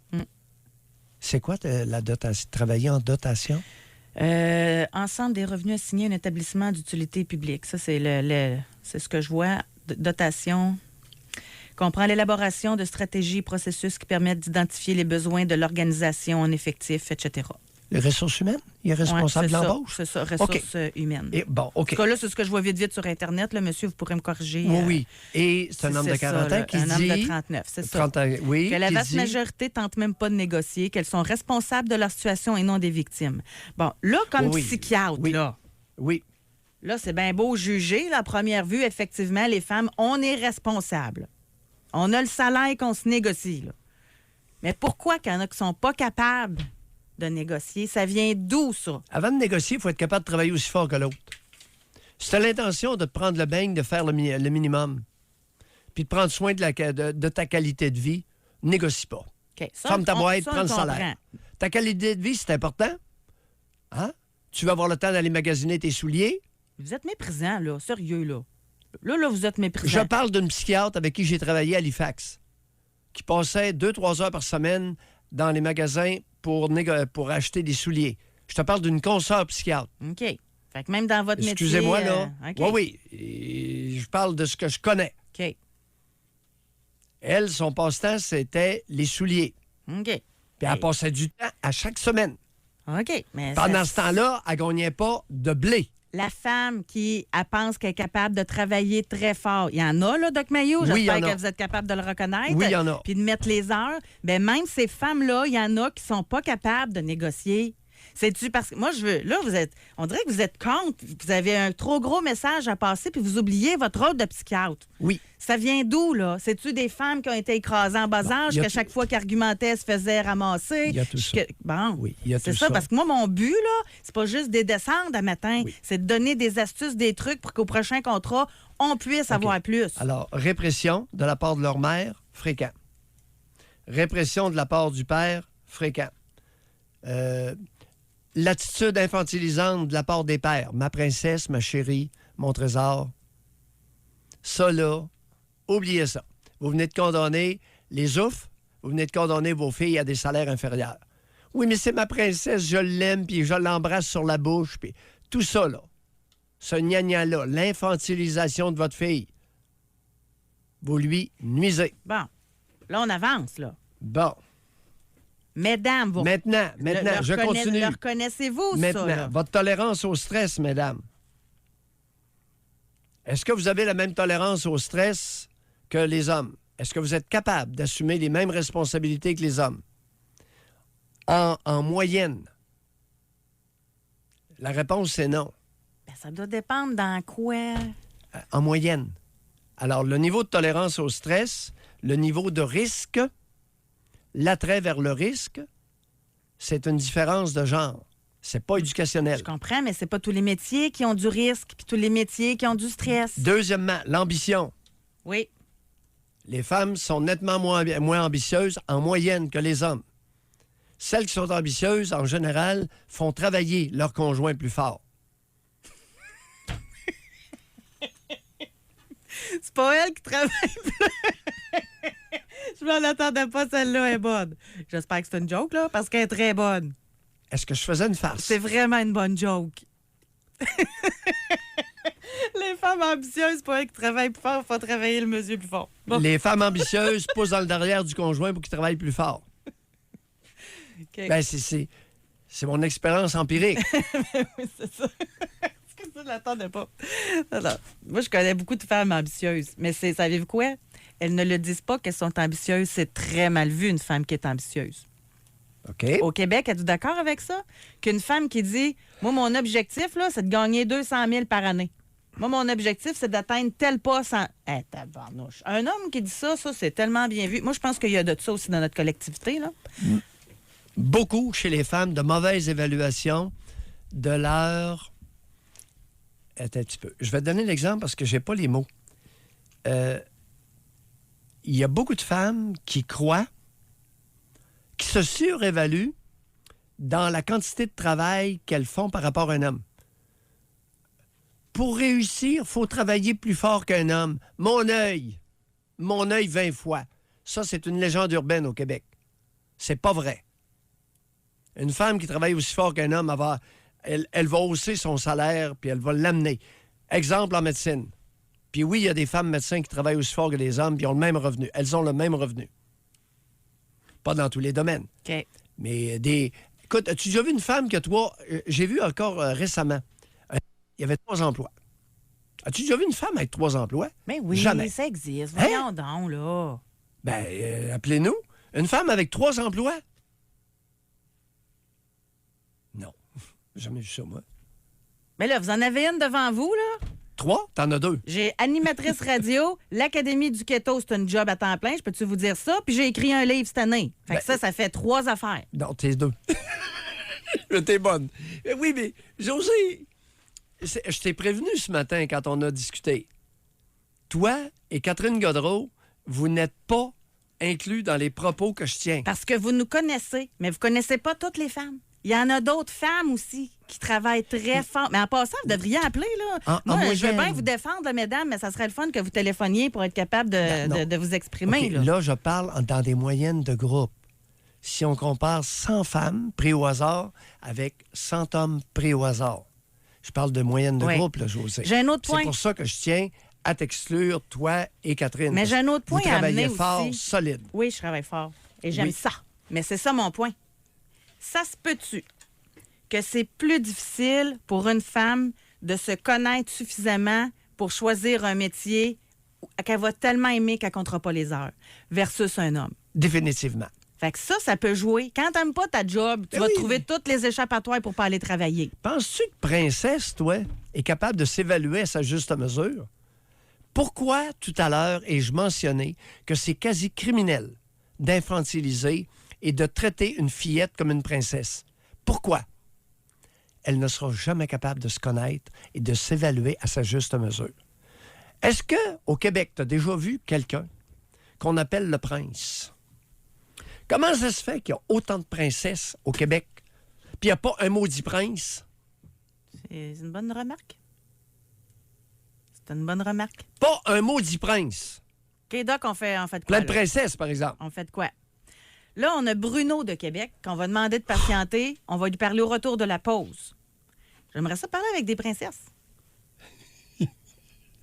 C'est quoi la dotation? Travailler en dotation? Ensemble des revenus assignés à un établissement d'utilité publique. Ça, c'est c'est ce que je vois. Dotation comprend l'élaboration de stratégies et processus qui permettent d'identifier les besoins de l'organisation en effectif, etc. Les ressources humaines? Il est responsable Ouais, de c'est l'embauche? ça, c'est ça, ressources humaines. Et, bon, En OK. tout cas, là, c'est ce que je vois vite sur Internet. Là, monsieur, vous pourrez me corriger. Oui, oui. Et c'est un homme de c'est 40 ça, ans là, qui un dit... homme de 39, c'est ça. 30 ans, oui, Que la qui vaste dit- majorité tente même pas de négocier, qu'elles sont responsables de leur situation et non des victimes. Bon, là, comme Oui, psychiatre, oui. là, c'est bien beau juger. Là, à première vue, effectivement, les femmes, on est responsables. On a le salaire qu'on se négocie, là. Mais pourquoi qu'il y en a qui sont pas capables de négocier? Ça vient d'où, ça? Avant de négocier, il faut être capable de travailler aussi fort que l'autre. Si tu as l'intention de te prendre le bain, de faire le minimum, puis de prendre soin de ta qualité de vie, négocie pas. OK. Ça, Ferme ta boîte, ça, prends on le salaire. comprend. Ta qualité de vie, c'est important. Hein? Tu vas avoir le temps d'aller magasiner tes souliers. Vous êtes méprisant, là. Sérieux, là. Là, vous êtes méprisant. Je parle d'une psychiatre avec qui j'ai travaillé à Halifax, qui passait 2-3 heures par semaine dans les magasins pour acheter des souliers. Je te parle d'une consoeur psychiatre. OK. Fait que même dans votre métier... Excusez-moi, là. OK. Oui. Et je parle de ce que je connais. OK. Elle, son passe-temps, c'était les souliers. OK. Puis elle passait du temps à chaque semaine. OK. Mais Pendant ce temps-là, elle ne gagnait pas de blé. La femme qui elle pense qu'elle est capable de travailler très fort, il y en a, là, Doc Mayo? Oui, il y en J'espère a. que vous êtes capable de le reconnaître. Oui, il y en a. Puis de mettre les heures. Bien, même ces femmes-là, il y en a qui sont pas capables de négocier. C'est-tu parce que moi, je veux. Là, on dirait que vous êtes contre. Vous avez un trop gros message à passer, puis vous oubliez votre rôle de psychiatre. Oui. Ça vient d'où, là? C'est-tu des femmes qui ont été écrasées en bas âge, il y a qu'à chaque fois qu'elles argumentaient, se faisaient ramasser? Il y a tout ça. Bon, Oui, il y a c'est tout ça, ça. parce que moi, mon but, là, c'est pas juste des descendre à matin, Oui. c'est de donner des astuces, des trucs pour qu'au prochain contrat, on puisse avoir plus. Alors, répression de la part de leur mère, fréquent. Répression de la part du père, fréquent. L'attitude infantilisante de la part des pères. Ma princesse, ma chérie, mon trésor. Ça, là, oubliez ça. Vous venez de condamner les oufs, vous venez de condamner vos filles à des salaires inférieurs. Oui, mais c'est ma princesse, je l'aime, puis je l'embrasse sur la bouche, puis tout ça, là. Ce gna-gna-là, l'infantilisation de votre fille, vous lui nuisez. Bon, là, on avance, là. Bon. Mesdames, vous Maintenant, je continue. le reconnaissez-vous, Maintenant, ça? Là? votre tolérance au stress, mesdames. Est-ce que vous avez la même tolérance au stress que les hommes? Est-ce que vous êtes capable d'assumer les mêmes responsabilités que les hommes? En moyenne, la réponse, c'est non. Ben, ça doit dépendre dans quoi. En moyenne. Alors, le niveau de tolérance au stress, le niveau de risque, l'attrait vers le risque, c'est une différence de genre. C'est pas éducationnel. Je comprends, mais c'est pas tous les métiers qui ont du risque, puis tous les métiers qui ont du stress. Deuxièmement, l'ambition. Oui. Les femmes sont nettement moins ambitieuses en moyenne que les hommes. Celles qui sont ambitieuses, en général, font travailler leur conjoint plus fort. C'est pas elle qui travaille plus. Je m'en attendais pas, celle-là est bonne. J'espère que c'est une joke, là, parce qu'elle est très bonne. Est-ce que je faisais une farce? C'est vraiment une bonne joke. Les femmes ambitieuses, c'est pas elles qui travaillent plus fort, il faut travailler le monsieur plus fort. Bon. Les femmes ambitieuses poussent dans le derrière du conjoint pour qu'il travaille plus fort. OK. Ben, c'est mon expérience empirique. Oui, c'est ça. Est-ce que ça, je l'attendais pas? Non. Moi, je connais beaucoup de femmes ambitieuses, mais savez-vous quoi? Elles ne le disent pas qu'elles sont ambitieuses. C'est très mal vu, une femme qui est ambitieuse. OK? Au Québec, êtes-vous d'accord avec ça? Qu'une femme qui dit, moi, mon objectif, là, c'est de gagner 200 000 par année. Moi, mon objectif, c'est d'atteindre tel poste en... tabarnouche. Un homme qui dit ça, c'est tellement bien vu. Moi, je pense qu'il y a de ça aussi dans notre collectivité, là. Beaucoup chez les femmes de mauvaises évaluations de leur... Attends un petit peu. Je vais te donner l'exemple parce que j'ai pas les mots. Il y a beaucoup de femmes qui croient, qui se surévaluent dans la quantité de travail qu'elles font par rapport à un homme. Pour réussir, il faut travailler plus fort qu'un homme. Mon œil 20 fois. Ça, c'est une légende urbaine au Québec. C'est pas vrai. Une femme qui travaille aussi fort qu'un homme, elle va hausser son salaire puis elle va l'amener. Exemple en médecine. Puis oui, il y a des femmes médecins qui travaillent aussi fort que les hommes puis ont le même revenu. Elles ont le même revenu. Pas dans tous les domaines. OK. Mais Écoute, as-tu déjà vu une femme qui a 3... j'ai vu encore récemment, il y avait 3 emplois. As-tu déjà vu une femme avec 3 emplois? Mais oui, Jamais. ça existe. Hein? Voyons donc, là. Ben, appelez-nous. Une femme avec 3 emplois? Non. J'ai jamais vu ça, moi. Mais là, vous en avez une devant vous, là? 3? T'en as 2. J'ai animatrice radio, l'Académie du Keto, c'est un job à temps plein, je peux-tu vous dire ça? Puis j'ai écrit un livre cette année. Fait que ça fait 3 affaires. Non, t'es 2. Mais t'es bonne. Mais oui, mais José, je t'ai prévenu ce matin quand on a discuté. Toi et Catherine Godreau, vous n'êtes pas inclus dans les propos que je tiens. Parce que vous nous connaissez, mais vous connaissez pas toutes les femmes. Il y en a d'autres femmes aussi qui travaillent très fort. Mais en passant, vous devriez appeler, là. Moi, je veux bien vous défendre, là, mesdames, mais ça serait le fun que vous téléphoniez pour être capable de vous exprimer. OK, là, je parle dans des moyennes de groupe. Si on compare 100 femmes prises au hasard avec 100 hommes pris au hasard. Je parle de moyenne de groupe, là, José. J'ai un autre point. C'est pour ça que je tiens à t'exclure, toi et Catherine. Mais j'ai un autre point vous à amener travaillez fort, aussi. solide. Oui, je travaille fort. Et j'aime ça. Mais c'est ça mon point. Ça se peut-tu que c'est plus difficile pour une femme de se connaître suffisamment pour choisir un métier qu'elle va tellement aimer qu'elle ne comptera pas les heures versus un homme? Définitivement. Fait que ça peut jouer. Quand t'aimes pas ta job, tu vas trouver toutes les échappatoires pour pas aller travailler. Penses-tu que Princesse, toi, est capable de s'évaluer à sa juste mesure? Pourquoi, tout à l'heure, ai-je mentionné que c'est quasi criminel d'infantiliser et de traiter une fillette comme une princesse? Pourquoi? Elle ne sera jamais capable de se connaître et de s'évaluer à sa juste mesure. Est-ce qu'au Québec, tu as déjà vu quelqu'un qu'on appelle le prince? Comment ça se fait qu'il y a autant de princesses au Québec, puis il n'y a pas un maudit prince? C'est une bonne remarque. C'est une bonne remarque. Pas un maudit prince. OK, Doc, on fait quoi? Plein de là? princesses, par exemple. On fait de quoi? Là, on a Bruno de Québec qu'on va demander de patienter. On va lui parler au retour de la pause. J'aimerais ça parler avec des princesses.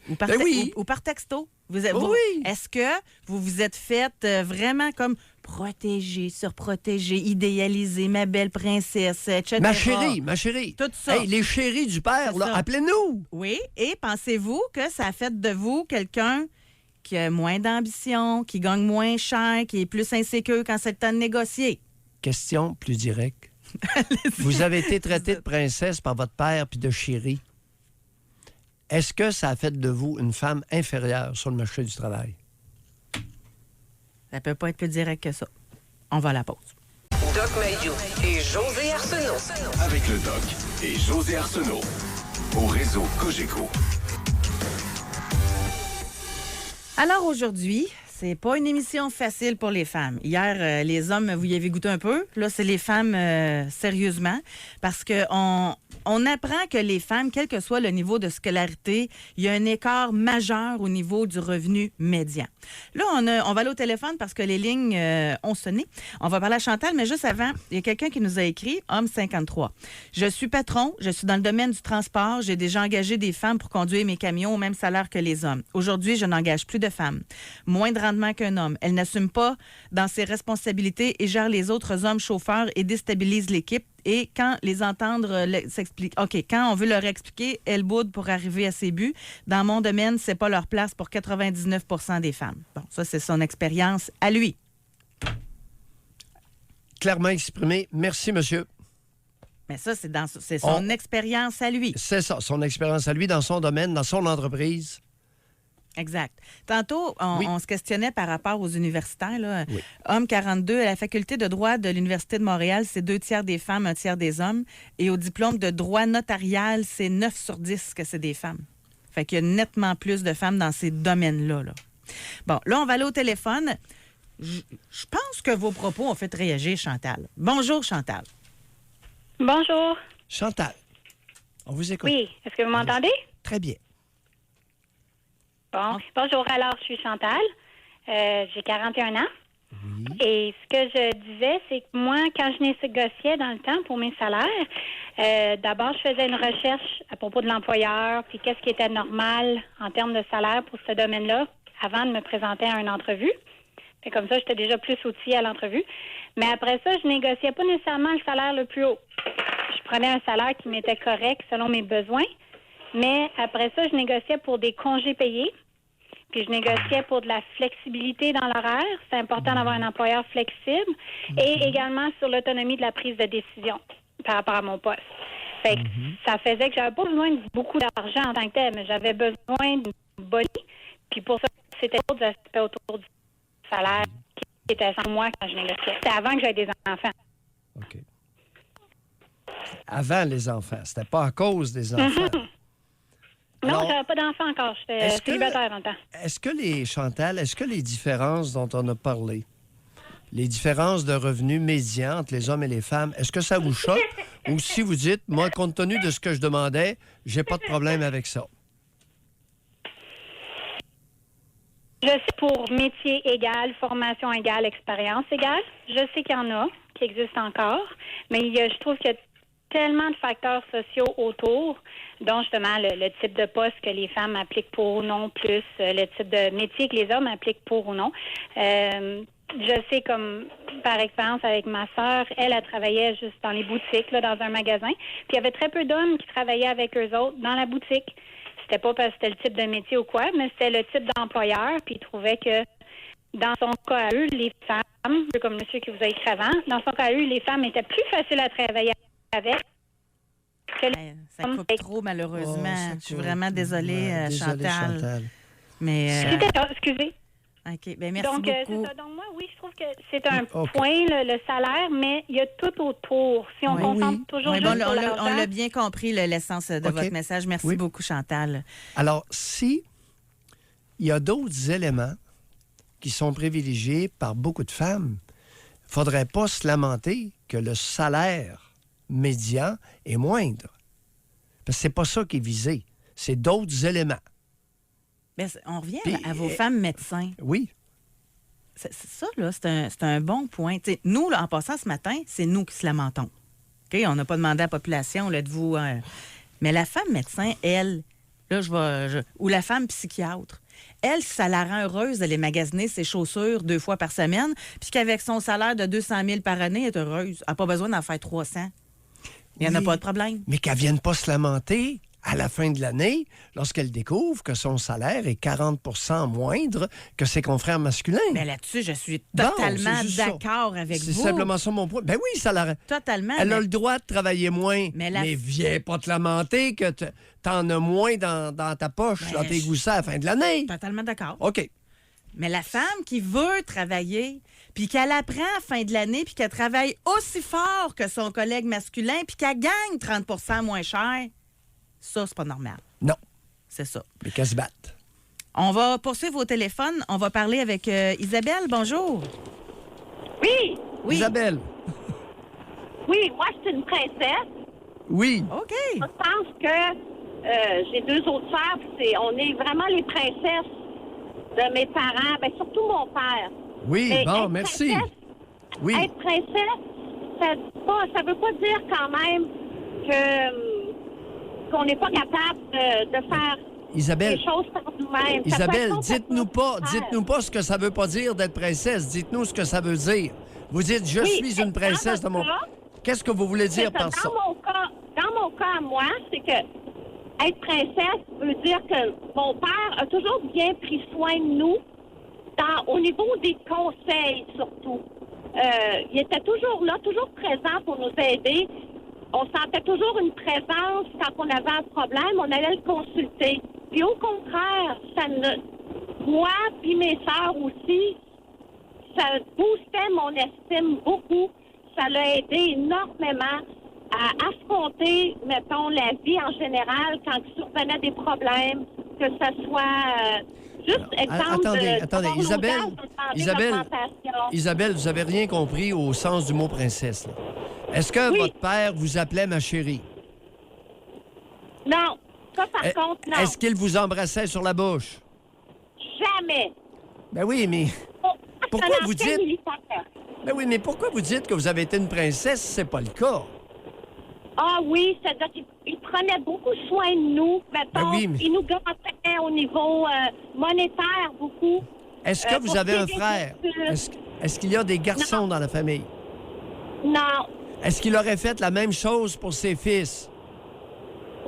Ou par, ou par texto. Est-ce que vous vous êtes fait vraiment comme protéger, surprotéger, idéaliser, ma belle princesse, etc.? Ma chérie. Tout ça. Hey, les chéris du père, là, appelez-nous. Oui, et pensez-vous que ça a fait de vous quelqu'un qui a moins d'ambition, qui gagne moins cher, qui est plus insécure quand c'est le temps de négocier? Question plus directe. Vous avez été traité de princesse par votre père puis de chérie. Est-ce que ça a fait de vous une femme inférieure sur le marché du travail? Ça peut pas être plus direct que ça. On va à la pause. Doc Mayou et José Arsenault. Avec le Doc et José Arsenault. Au réseau Cogeco. Alors aujourd'hui, c'est pas une émission facile pour les femmes. Hier, les hommes, vous y avez goûté un peu. Là, c'est les femmes sérieusement. Parce qu'on apprend que les femmes, quel que soit le niveau de scolarité, il y a un écart majeur au niveau du revenu médian. Là, on va aller au téléphone parce que les lignes ont sonné. On va parler à Chantal, mais juste avant, il y a quelqu'un qui nous a écrit, homme 53. Je suis patron, je suis dans le domaine du transport. J'ai déjà engagé des femmes pour conduire mes camions au même salaire que les hommes. Aujourd'hui, je n'engage plus de femmes. Moins de rendement qu'un homme. Elle n'assume pas dans ses responsabilités et gère les autres hommes chauffeurs et déstabilise l'équipe. Et quand les entendre s'expliquer, OK, quand on veut leur expliquer, elles boudent pour arriver à ses buts. Dans mon domaine, c'est pas leur place pour 99 % des femmes. Bon, ça, c'est son expérience à lui. Clairement exprimé. Merci, monsieur. Mais ça, c'est son expérience à lui. C'est ça, son expérience à lui dans son domaine, dans son entreprise. Exact. Tantôt, on se questionnait par rapport aux universitaires. Là. Oui. Homme 42, à la faculté de droit de l'Université de Montréal, c'est 2 tiers des femmes, 1 tiers des hommes. Et au diplôme de droit notarial, c'est 9 sur 10 que c'est des femmes. Fait qu'il y a nettement plus de femmes dans ces domaines-là. Là. Bon, là, on va aller au téléphone. Je pense que vos propos ont fait réagir Chantal. Bonjour, Chantal. Bonjour. Chantal, on vous écoute. Oui, est-ce que vous m'entendez? Très bien. Bon. Bonjour, alors je suis Chantal. J'ai 41 ans. Oui. Et ce que je disais, c'est que moi, quand je négociais dans le temps pour mes salaires, d'abord, je faisais une recherche à propos de l'employeur, puis qu'est-ce qui était normal en termes de salaire pour ce domaine-là, avant de me présenter à une entrevue. Fait comme ça, j'étais déjà plus outillée à l'entrevue. Mais après ça, je négociais pas nécessairement le salaire le plus haut. Je prenais un salaire qui m'était correct selon mes besoins. Mais après ça, je négociais pour des congés payés. Puis je négociais pour de la flexibilité dans l'horaire. C'est important d'avoir un employeur flexible. Et également sur l'autonomie de la prise de décision par rapport à mon poste. Fait que ça faisait que j'avais pas besoin de beaucoup d'argent en tant que tel, mais j'avais besoin de boni. Puis pour ça, c'était d'autres aspects autour du salaire qui étaient sans moi quand je négociais. C'était avant que j'aie des enfants. OK. Avant les enfants. C'était pas à cause des enfants. Non, Alors, j'avais pas d'enfants encore. J'étais célibataire en temps. Est-ce que les différences dont on a parlé, les différences de revenus médians entre les hommes et les femmes, est-ce que ça vous choque? Ou si vous dites, moi, compte tenu de ce que je demandais, j'ai pas de problème avec ça? Je sais pour métier égal, formation égale, expérience égale. Je sais qu'il y en a qui existent encore, mais je trouve qu'il y a tellement de facteurs sociaux autour, dont justement le type de poste que les femmes appliquent pour ou non, plus le type de métier que les hommes appliquent pour ou non. Je sais, comme par expérience avec ma sœur, elle travaillait juste dans les boutiques, là, dans un magasin. Puis il y avait très peu d'hommes qui travaillaient avec eux autres dans la boutique. C'était pas parce que c'était le type de métier ou quoi, mais c'était le type d'employeur. Puis ils trouvaient que dans son cas à eux, les femmes, un peu comme monsieur qui vous a écrit avant, dans son cas à eux, les femmes étaient plus faciles à travailler avec. Ça coupe trop, malheureusement. Oh, je suis vraiment désolée, Ouais, désolé, Chantal. Mais, Excusez. OK, bien merci Donc, beaucoup. c'est ça. Donc, moi, oui, je trouve que c'est un point, le salaire, mais il y a tout autour. Si on Oui. concentre toujours Oui, juste bon, sur on l'argent. l'a bien compris, l'essence de OK. votre message. Merci Oui. beaucoup, Chantal. Alors, si il y a d'autres éléments qui sont privilégiés par beaucoup de femmes, il ne faudrait pas se lamenter que le salaire médian est moindre. Parce que c'est pas ça qui est visé. C'est d'autres éléments. Bien, on revient Puis, à vos femmes médecins. Oui. Ça, là, c'est un bon point. T'sais, nous, là, en passant ce matin, c'est nous qui se lamentons. OK? On n'a pas demandé à la population, là, de vous... Mais la femme médecin, elle, là, ou la femme psychiatre, elle, ça la rend heureuse d'aller magasiner ses chaussures 2 fois par semaine, puis qu'avec son salaire de 200 000 par année, elle est heureuse. Elle n'a pas besoin d'en faire 300. Il n'y en a Oui. pas de problème. Mais qu'elle ne vienne pas se lamenter à la fin de l'année lorsqu'elle découvre que son salaire est 40 moindre que ses confrères masculins. Mais là-dessus, je suis Bon, totalement c'est juste ça. d'accord avec C'est vous. simplement ça mon point. Ben oui, ça la... Totalement. Elle a mais- le droit de travailler moins. Mais Mais, la- viens pas te lamenter que t'en as moins dans ta poche, Ben, dans tes je- goussets à la fin de l'année. Totalement d'accord. OK. Mais la femme qui veut travailler, puis qu'elle apprend à la fin de l'année, puis qu'elle travaille aussi fort que son collègue masculin, puis qu'elle gagne 30 moins cher, ça, c'est pas normal. Non. C'est ça. Mais qu'elle se batte. On va poursuivre au téléphone. On va parler avec Isabelle. Bonjour. Oui, Oui. Isabelle. oui, moi, je suis une princesse. Oui. OK. Je pense que j'ai 2 autres sœurs, puis on est vraiment les princesses de mes parents, ben, surtout mon père. Oui, Mais bon, être merci. princesse, Oui. Être princesse, ça veut pas dire quand même qu'on n'est pas capable de faire Isabelle. des choses par nous-mêmes. Ça peut Isabelle, être complètement dites-nous pas ce que ça veut pas dire d'être princesse. Dites-nous ce que ça veut dire. Vous dites, je Oui, suis une princesse de mon... Qu'est-ce que vous voulez dire C'est ça. par ça? Dans mon cas, moi, c'est que être princesse veut dire que mon père a toujours bien pris soin de nous, au niveau des conseils surtout. Il était toujours là, toujours présent pour nous aider. On sentait toujours une présence quand on avait un problème, on allait le consulter. Puis au contraire, moi puis mes sœurs aussi, ça boostait mon estime beaucoup. Ça l'a aidé énormément à affronter, mettons, la vie en général quand il survenait des problèmes, que ce soit juste exemple Attendez, d'avoir Isabelle, l'audace de demander Isabelle, l'augmentation. Isabelle, vous avez rien compris au sens du mot princesse. Là. Est-ce que Oui. votre père vous appelait ma chérie? Non, ça par contre, non. Est-ce qu'il vous embrassait sur la bouche? Jamais. Ben oui, mais... Pourquoi C'est un vous ancien dites- militaire. Ben oui, mais pourquoi vous dites que vous avez été une princesse si c'est pas le cas? Ah oui, c'est-à-dire qu'il prenait beaucoup soin de nous. Mettons, Ben oui, mais- il nous gâtait au niveau monétaire beaucoup. Est-ce que vous pour avez un payer frère? des études. Est-ce qu'il y a des garçons dans la famille? Non. Est-ce qu'il aurait fait la même chose pour ses fils?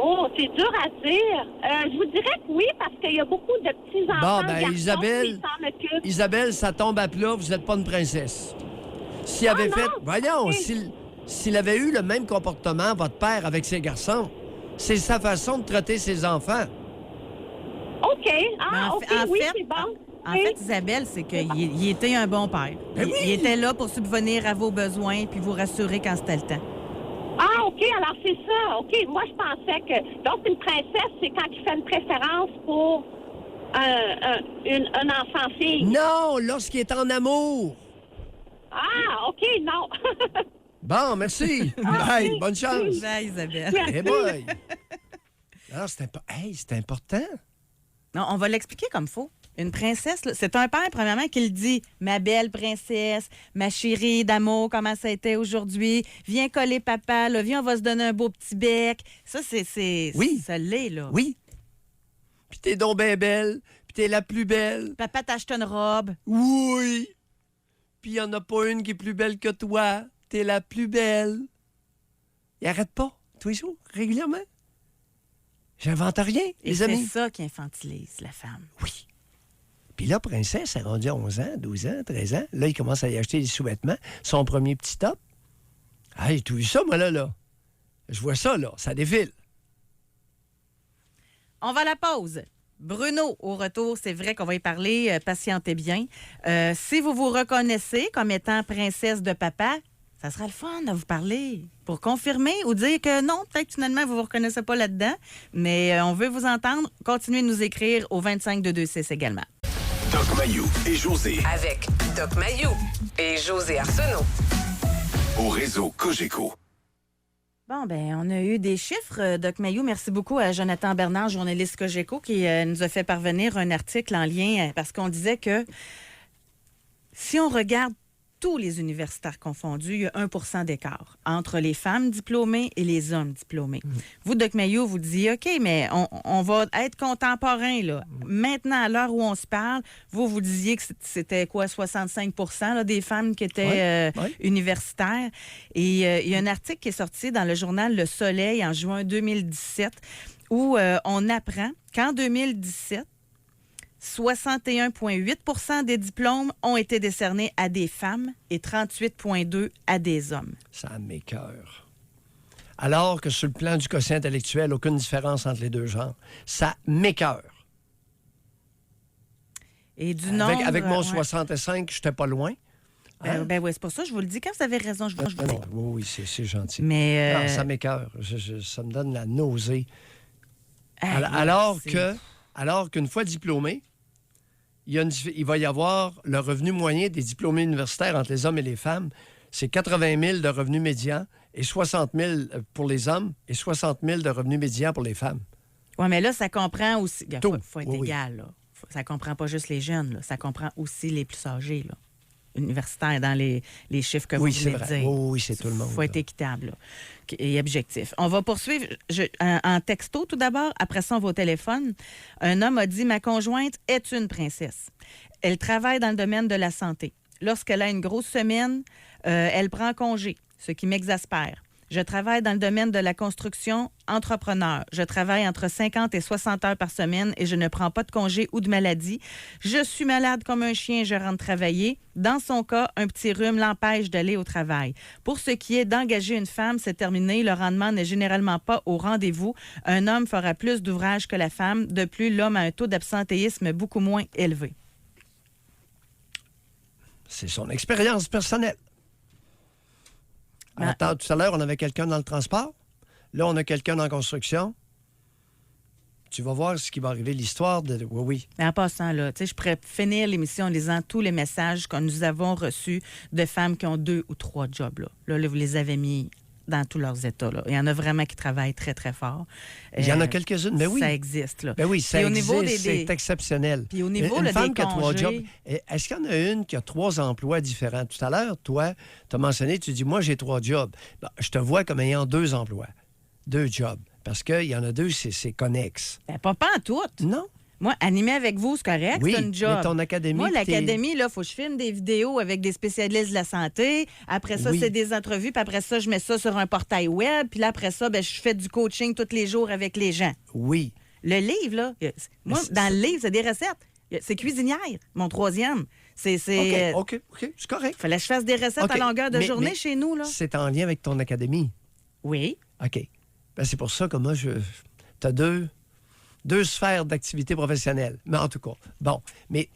Oh, c'est dur à dire. Je vous dirais que oui, parce qu'il y a beaucoup de petits-enfants. Bon, ben, garçons Isabelle, qui s'en occupent. Isabelle, ça tombe à plat, vous n'êtes pas une princesse. S'il avait non? fait. Voyons, Ok. s'il avait eu le même comportement, votre père, avec ses garçons, c'est sa façon de traiter ses enfants. OK. Mais Ah, OK, en oui, fait- c'est bon. En Oui. fait, Isabelle, c'est qu'il était un bon père. Ben oui! Il était là pour subvenir à vos besoins puis vous rassurer quand c'était le temps. Ah, OK, alors c'est ça. OK, moi, je pensais que... Donc, une princesse, c'est quand il fait une préférence pour un enfant-fille. Non, lorsqu'il est en amour. Ah, OK, non. Bon, merci. Bye, bonne chance. Bye, Isabelle. Eh boy. Alors, c'est important. Non, on va l'expliquer comme faut. Une princesse, là, c'est un père, premièrement, qui le dit. Ma belle princesse, ma chérie d'amour, comment ça a été aujourd'hui? Viens coller papa, là. Viens, on va se donner un beau petit bec. Ça, c'est... Oui. Ça l'est, là. Oui. Puis t'es donc bien belle, puis t'es la plus belle. Papa t'achète une robe. Oui. Puis il n'y en a pas une qui est plus belle que toi. T'es la plus belle. Il arrête pas, tous les jours, régulièrement. J'invente rien, Et les c'est amis. ça qui infantilise la femme. Oui. Puis là, Princesse, elle est rendue à 11 ans, 12 ans, 13 ans. Là, il commence à y acheter des sous-vêtements. Son premier petit top. Ah, j'ai tout vu ça, moi, là. Je vois ça, là. Ça défile. On va à la pause. Bruno, au retour, c'est vrai qu'on va y parler. Patientez bien. Si vous vous reconnaissez comme étant princesse de papa, ça sera le fun de vous parler pour confirmer ou dire que non, peut-être finalement, vous ne vous reconnaissez pas là-dedans. Mais on veut vous entendre. Continuez de nous écrire au 25-226 également. Doc Mayou et José Avec Doc Mayou et José Arsenault. au réseau Cogeco. Bon, ben, on a eu des chiffres, Doc Mayou. Merci beaucoup à Jonathan Bernard, journaliste Cogeco, qui nous a fait parvenir un article en lien parce qu'on disait que si on regarde tous les universitaires confondus, il y a 1 % d'écart entre les femmes diplômées et les hommes diplômés. Vous, Doc Mayou, vous disiez, OK, mais on va être contemporains, là. Maintenant, à l'heure où on se parle, vous disiez que c'était quoi, 65 % là, des femmes qui étaient Ouais. universitaires. Et il y a un article qui est sorti dans le journal Le Soleil en juin 2017 où on apprend qu'en 2017, 61,8 % des diplômes ont été décernés à des femmes et 38,2 % à des hommes. Ça m'écoeure. Alors que sur le plan du quotient intellectuel, aucune différence entre les deux genres. Ça m'écoeure. Et du nombre... Avec mon ouais. 65, je n'étais pas loin. Hein? Ben oui, c'est pour ça que je vous le dis. Quand vous avez raison, je vous le Ah dis. non, oui, c'est gentil. Mais... Non, ça m'écoeure. Ça me donne la nausée. hey, Alors qu'une fois diplômé, il va y avoir le revenu moyen des diplômés universitaires entre les hommes et les femmes. C'est 80 000 de revenus médians et 60 000 pour les hommes et 60 000 de revenus médians pour les femmes. Oui, mais là, ça comprend aussi... Il Tout. faut être Oui, oui. égal, là. Ça comprend pas juste les jeunes, là. Ça comprend aussi les plus âgés, là. Universitaires dans les chiffres que Oui, vous c'est venez de vrai. dire. Oui, c'est tout le monde. Il faut être équitable là, et objectif. On va poursuivre en texto tout d'abord. Après ça, on va au téléphone. Un homme a dit « Ma conjointe est une princesse. Elle travaille dans le domaine de la santé. Lorsqu'elle a une grosse semaine, elle prend congé, ce qui m'exaspère. Je travaille dans le domaine de la construction, entrepreneur. Je travaille entre 50 et 60 heures par semaine et je ne prends pas de congé ou de maladie. Je suis malade comme un chien, je rentre travailler. Dans son cas, un petit rhume l'empêche d'aller au travail. Pour ce qui est d'engager une femme, c'est terminé. Le rendement n'est généralement pas au rendez-vous. Un homme fera plus d'ouvrages que la femme. De plus, l'homme a un taux d'absentéisme beaucoup moins élevé. C'est son expérience personnelle. Ben- Attends, tout à l'heure, on avait quelqu'un dans le transport. Là, on a quelqu'un dans la construction. Tu vas voir ce qui va arriver, l'histoire de... Oui. Mais en passant, là, tu sais, je pourrais finir l'émission en lisant tous les messages que nous avons reçus de femmes qui ont 2 ou 3 jobs. Là, vous les avez mis dans tous leurs états. Là. Il y en a vraiment qui travaillent très, très fort. Il y en a quelques-unes, mais oui. Ça existe. Là. Ben oui, ça Puis au existe, niveau c'est exceptionnel. Puis au niveau une là, femme des qui a 3 congés- jobs, est-ce qu'il y en a une qui a 3 emplois différents? Tout à l'heure, toi, tu as mentionné, tu dis, moi, j'ai 3 jobs. Ben, je te vois comme ayant 2 emplois, 2 jobs. Parce qu'il y en a 2, c'est connexe. Ben, pas en tout. Non? Moi, animer avec vous, c'est correct, Oui, c'est une job. mais ton académie... Moi, puis l'académie, il faut que je filme des vidéos avec des spécialistes de la santé. Après ça, Oui. c'est des entrevues. Puis après ça, je mets ça sur un portail web. Puis là, après ça, je fais du coaching tous les jours avec les gens. Oui. Le livre, là, moi, c'est- dans le livre, c'est des recettes. C'est cuisinière, mon troisième. C'est... OK, c'est correct. Fallait que je fasse des recettes OK, à longueur de mais- journée mais chez nous, là. C'est en lien avec ton académie. Oui. OK. Ben, c'est pour ça que moi, tu as deux sphères d'activité professionnelle. Mais en tout cas, bon. Mais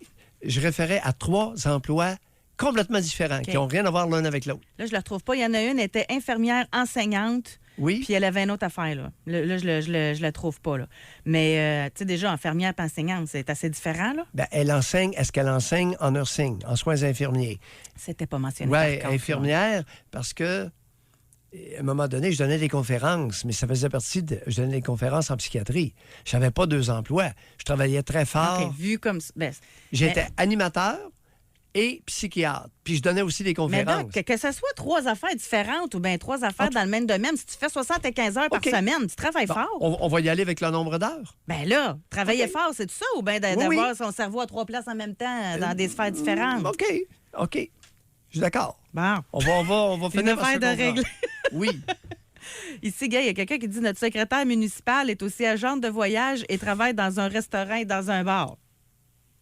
je référais à 3 emplois complètement différents, OK. qui n'ont rien à voir l'un avec l'autre. Là, je la retrouve pas. Il y en a une, elle était infirmière enseignante. Oui? Puis elle avait une autre affaire, là. Là, je la trouve pas, là. Mais, tu sais, déjà, infirmière et enseignante, c'est assez différent, là. Ben, est-ce qu'elle enseigne en nursing, en soins infirmiers? C'était pas mentionné. Oui, par contre, là. infirmière, parce que à un moment donné, je donnais des conférences, mais ça faisait partie je donnais des conférences en psychiatrie. Je n'avais pas 2 emplois. Je travaillais très fort. OK, vu comme ça. J'étais animateur et psychiatre. Puis je donnais aussi des Mais conférences. donc, que ce soit 3 affaires différentes ou bien 3 affaires dans le même domaine, si tu fais 75 heures par OK. semaine, tu travailles Bon, fort. on va y aller avec le nombre d'heures. Ben là, travailler OK. fort, c'est tout ça ou bien Oui, d'avoir oui. son cerveau à 3 places en même temps dans des sphères différentes? OK. Je suis d'accord. Bon. On va Une finir par se affaire de comprendre. règle. Oui. Ici, gars, il y a quelqu'un qui dit notre secrétaire municipal est aussi agente de voyage et travaille dans un restaurant et dans un bar.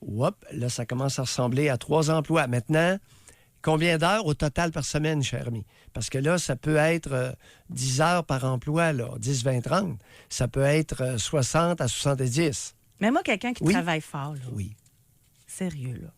Oups, là, ça commence à ressembler à 3 emplois. Maintenant, combien d'heures au total par semaine, cher ami? Parce que là, ça peut être 10 heures par emploi, là, 10, 20, 30. Ça peut être 60 à 70. Mais moi, quelqu'un qui Oui. travaille fort, là, Oui. sérieux, là,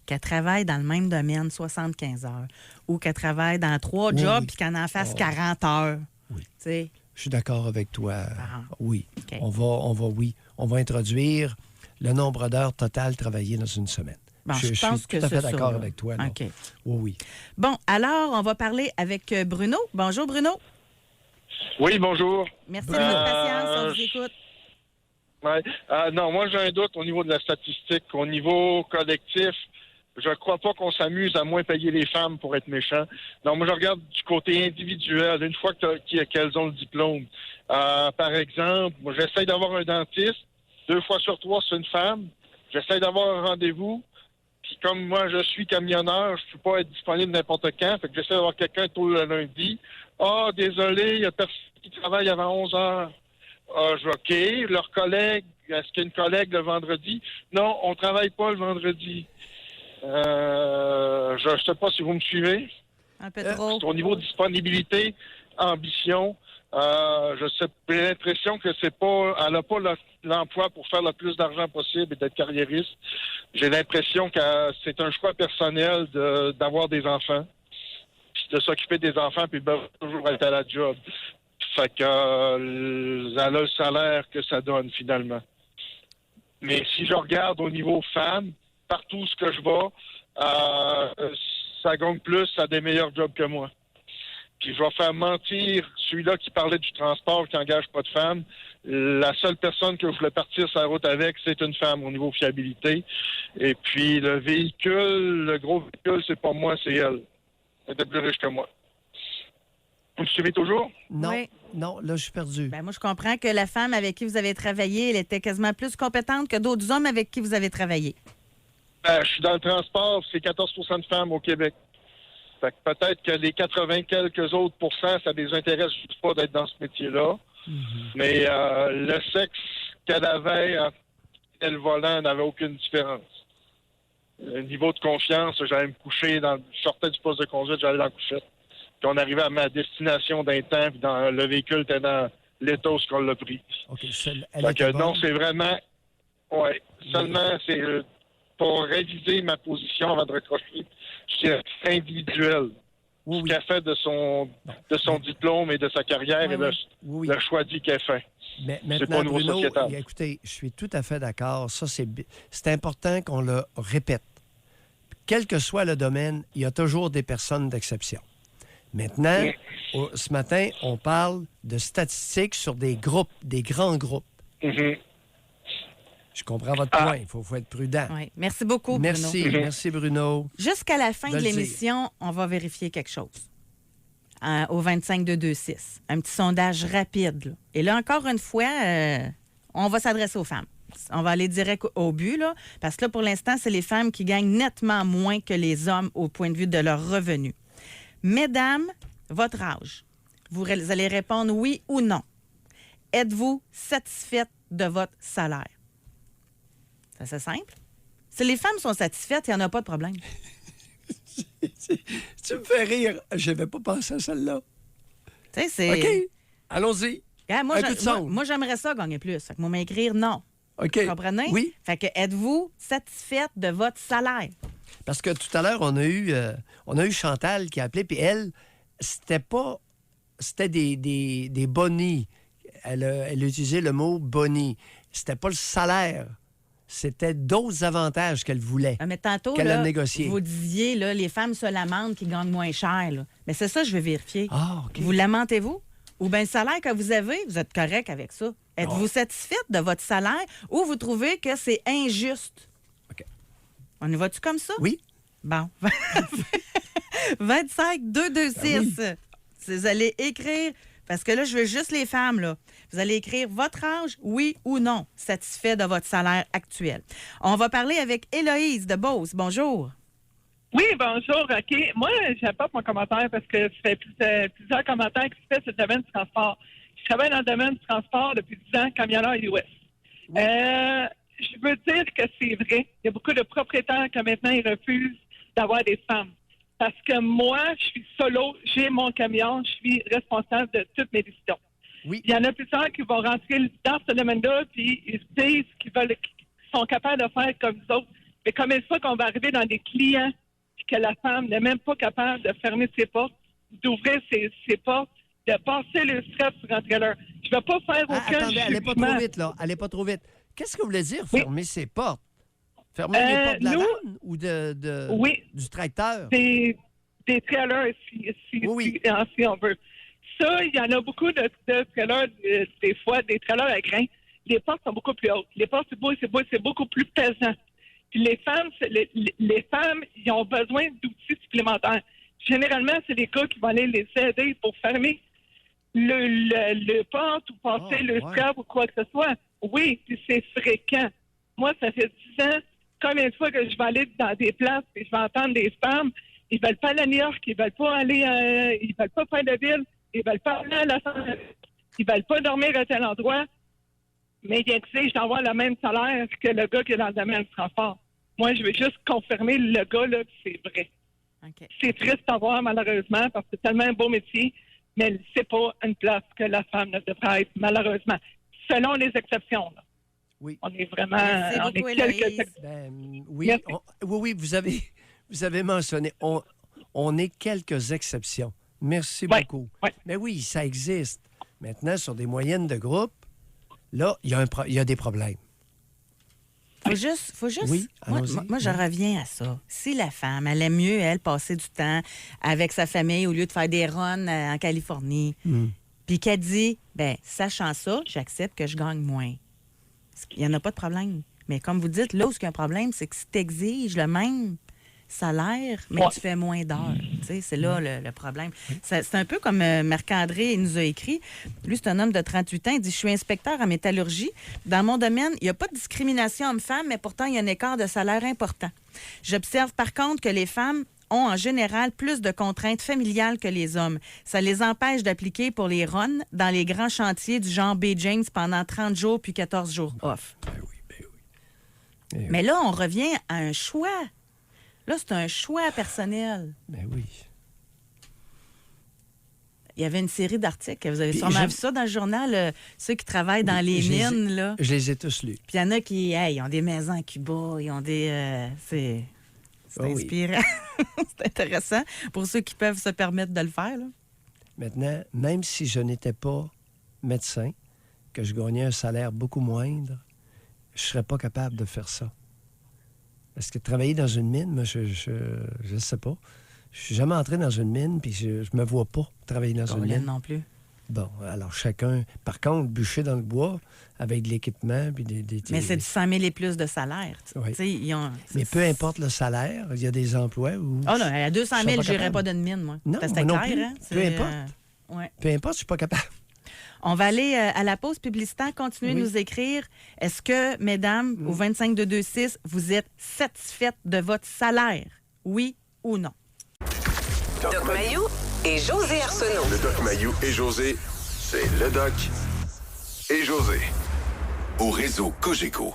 qu'elle travaille dans le même domaine 75 heures ou qu'elle travaille dans 3 Oui, jobs oui. puis qu'elle en fasse Oh. 40 heures. Oui. Tu sais, Je suis d'accord avec toi. Ah. Oui. OK. On va introduire le nombre d'heures totales travaillées dans une semaine. bon, je pense suis que tout à c'est fait ça, d'accord là. avec toi. là. OK. Oui. Bon, alors, on va parler avec Bruno. Bonjour, Bruno. Oui, bonjour. Merci de votre patience. On vous je- écoute. Ouais. Non, moi j'ai un doute au niveau de la statistique. Au niveau collectif, je crois pas qu'on s'amuse à moins payer les femmes pour être méchants. Non, moi je regarde du côté individuel. Une fois qu'elles ont le diplôme. Par exemple, moi j'essaie d'avoir un dentiste. 2 fois sur 3, c'est une femme. J'essaie d'avoir un rendez-vous. Puis comme moi, je suis camionneur, je ne peux pas être disponible n'importe quand. Fait que j'essaie d'avoir quelqu'un tôt le lundi. Ah, désolé, il n'y a personne qui travaille avant 11 heures. Ah, OK. Leur collègue, est-ce qu'il y a une collègue le vendredi? Non, on ne travaille pas le vendredi. Je ne sais pas si vous me suivez. Un peu trop. Au niveau disponibilité, ambition, je sais, j'ai l'impression que c'est pas, elle n'a pas l'emploi pour faire le plus d'argent possible et d'être carriériste. J'ai l'impression que c'est un choix personnel d'avoir des enfants, puis de s'occuper des enfants, puis de toujours être à la job. Fait que elle a le salaire que ça donne finalement. Mais si je regarde au niveau femmes, partout ce que je vais, ça gagne plus, ça a des meilleurs jobs que moi. Puis je vais faire mentir celui-là qui parlait du transport, qui n'engage pas de femmes. La seule personne que je voulais partir sur la route avec, c'est une femme au niveau fiabilité. Et puis le véhicule, le gros véhicule, c'est pas moi, c'est elle. Elle était plus riche que moi. Vous me suivez toujours? Non, Oui. non, là, je suis perdu. Ben, moi, je comprends que la femme avec qui vous avez travaillé, elle était quasiment plus compétente que d'autres hommes avec qui vous avez travaillé. Je suis dans le transport, c'est 14 % de femmes au Québec. Fait que peut-être que les 80 quelques autres pourcents, ça les intéresse juste pas d'être dans ce métier-là. Mais le sexe qu'elle avait et le volant n'avait aucune différence. Le niveau de confiance, j'allais me coucher, je sortais du poste de conduite, j'allais dans la couchette. Puis on arrivait à ma destination d'un temps, puis le véhicule était dans l'état où on l'a pris. OK, elle Fait que était bonne. non, c'est vraiment... Ouais, seulement, c'est pour réviser ma position avant de raccrocher, c'est individuel. Oui, Ce oui. qu'elle fait de son diplôme et de sa carrière Oui, et oui. Oui, oui. le choix dit qu'elle fait. Mais C'est pas maintenant, au niveau Bruno, sociétal. écoutez, je suis tout à fait d'accord. Ça, c'est important qu'on le répète. Quel que soit le domaine, il y a toujours des personnes d'exception. Maintenant, ce matin, on parle de statistiques sur des groupes, des grands groupes. Mhm. Je comprends votre point. Il faut être prudent. Oui. Merci beaucoup, Merci, Bruno. merci Bruno. Jusqu'à la fin De de le dire. l'émission, on va vérifier quelque chose. Au 25-226. Un petit sondage rapide. Là. Et là, encore une fois, on va s'adresser aux femmes. On va aller direct au but, là, parce que là, pour l'instant, c'est les femmes qui gagnent nettement moins que les hommes au point de vue de leurs revenus. Mesdames, votre âge. Vous allez répondre oui ou non. Êtes-vous satisfaite de votre salaire? C'est assez simple. Si les femmes sont satisfaites, il n'y en a pas de problème. Tu me fais rire. Je n'avais pas pensé à celle-là. Tu sais, c'est... OK, allons-y. Regarde, Un coup de sonde. moi, j'aimerais ça gagner plus. Fait que moi, m'écrire non. OK. Vous comprenez? Oui. Fait que êtes-vous satisfaite de votre salaire? Parce que tout à l'heure, on a eu Chantal qui a appelé, puis elle, c'était des bonnies. Elle utilisait le mot boni. C'était pas le salaire. C'était d'autres avantages qu'elle voulait. Mais tantôt, qu'elle a là, négocié. vous disiez, là, les femmes se lamentent qui gagnent moins cher. Là. Mais c'est ça que je veux vérifier. Ah, OK. Vous lamentez-vous? Ou bien le salaire que vous avez, vous êtes correct avec ça? Êtes-vous satisfaite de votre salaire ou vous trouvez que c'est injuste? OK. On y va-tu comme ça? Oui. Bon. 25 226. Ben Vous allez écrire, parce que là, je veux juste les femmes, là. Vous allez écrire votre âge, oui ou non, satisfait de votre salaire actuel. On va parler avec Héloïse de Beauce. Bonjour. Oui, bonjour. OK. Moi, j'apporte mon commentaire parce que ça fait plusieurs commentaires qui se fait sur le domaine du transport. Je travaille dans le domaine du transport depuis 10 ans, camionneur US. Oui. Je veux dire que c'est vrai. Il y a beaucoup de propriétaires qui maintenant ils refusent d'avoir des femmes. Parce que moi, je suis solo, j'ai mon camion, je suis responsable de toutes mes décisions. Oui. Il y en a plusieurs qui vont rentrer dans ce domaine-là, puis ils disent qu'ils sont capables de faire comme nous autres. Mais comme une fois qu'on va arriver dans des clients, puis que la femme n'est même pas capable de fermer ses portes, d'ouvrir ses portes, de passer le strap sur un trailer. Je ne vais pas faire aucun Attendez, allez pas trop vite, là. Allez pas trop vite. Qu'est-ce que vous voulez dire, fermer ses portes? Fermer les portes de la vanne ou du tracteur? Des trailers, si on veut. Ça, il y en a beaucoup de trailers, des fois, des trailers à grains. Les portes sont beaucoup plus hautes. Les portes, c'est beaucoup plus pesant. Puis les femmes, ils ont besoin d'outils supplémentaires. Généralement, c'est les gars qui vont aller les aider pour fermer le porte ou passer le strap ou quoi que ce soit. Oui, puis c'est fréquent. Moi, ça fait 10 ans, combien de fois que je vais aller dans des places et je vais entendre des femmes, ils veulent pas aller à New York, ils veulent pas aller, ils veulent pas faire de ville, ils veulent pas aller à Los Angeles, ils veulent pas dormir à tel endroit, mais ils exigent d'avoir le même salaire que le gars qui est dans le domaine du transport. Moi, je veux juste confirmer le gars, là, que c'est vrai. Okay. C'est triste à voir, malheureusement, parce que c'est tellement un beau métier, mais c'est pas une place que la femme ne devrait être, malheureusement. Selon les exceptions, là. Oui. On est vraiment... Merci beaucoup, Héloïse. Oui, vous avez mentionné, on est quelques exceptions. Merci beaucoup. Oui. Mais oui, ça existe. Maintenant, sur des moyennes de groupe, là, il y a des problèmes. Faut juste oui, moi, je reviens à ça. Si la femme, elle aime mieux, elle, passer du temps avec sa famille au lieu de faire des runs en Californie, puis qu'elle dit, sachant ça, j'accepte que je gagne moins. Il n'y en a pas de problème. Mais comme vous dites, là où il y a un problème, c'est que si tu exiges le même salaire, mais tu fais moins d'heures. C'est là le problème. C'est un peu comme Marc-André nous a écrit. Lui, c'est un homme de 38 ans. Il dit « Je suis inspecteur en métallurgie. Dans mon domaine, il n'y a pas de discrimination homme-femme, mais pourtant, il y a un écart de salaire important. J'observe par contre que les femmes ont en général plus de contraintes familiales que les hommes. Ça les empêche d'appliquer pour les runs dans les grands chantiers du genre Bay James pendant 30 jours puis 14 jours off. » Mais là, on revient à un choix. Là, c'est un choix personnel. Ben oui. Il y avait une série d'articles. Vous avez sûrement vu ça dans le journal, ceux qui travaillent dans les mines. Là. Je les ai tous lus. Puis il y en a qui ils ont des maisons à Cuba, ils ont des... c'est inspirant. C'est intéressant pour ceux qui peuvent se permettre de le faire. Là. Maintenant, même si je n'étais pas médecin, que je gagnais un salaire beaucoup moindre, je ne serais pas capable de faire ça. Parce que travailler dans une mine, moi, je sais pas. Je suis jamais entré dans une mine, puis je me vois pas travailler dans une mine. non plus. Bon, alors chacun... Par contre, bûcher dans le bois, avec de l'équipement, puis des... Mais c'est du 100 000 et plus de salaire. Oui. Mais peu importe le salaire, il y a des emplois où... Ah non, à 200 000, je n'irais pas d'une mine, moi. Non, c'était non clair, plus. hein? Peu importe. Ouais. Peu importe, je suis pas capable. On va aller à la pause publicitaire. Continuez de nous écrire. Est-ce que, mesdames, au 25226, vous êtes satisfaites de votre salaire? Oui ou non? Doc Mayou et José Arsenault. Le Doc Mayou et José, c'est le Doc et José. Au réseau Cogeco.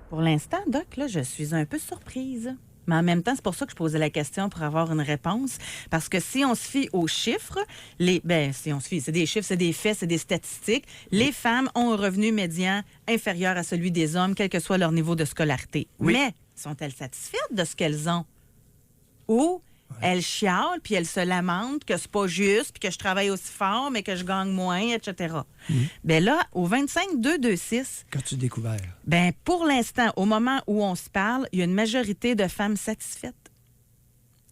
Pour l'instant, Doc, là, je suis un peu surprise. Mais en même temps, c'est pour ça que je posais la question pour avoir une réponse. Parce que si on se fie aux chiffres, si on se fie, c'est des chiffres, c'est des faits, c'est des statistiques, les femmes ont un revenu médian inférieur à celui des hommes, quel que soit leur niveau de scolarité. Oui. Mais sont-elles satisfaites de ce qu'elles ont? Ou elles chialent, puis elles se lamentent que c'est pas juste, puis que je travaille aussi fort, mais que je gagne moins, etc. Bien là, au 25226, Qu'as-tu découvert? ben pour l'instant, au moment où on se parle, il y a une majorité de femmes satisfaites.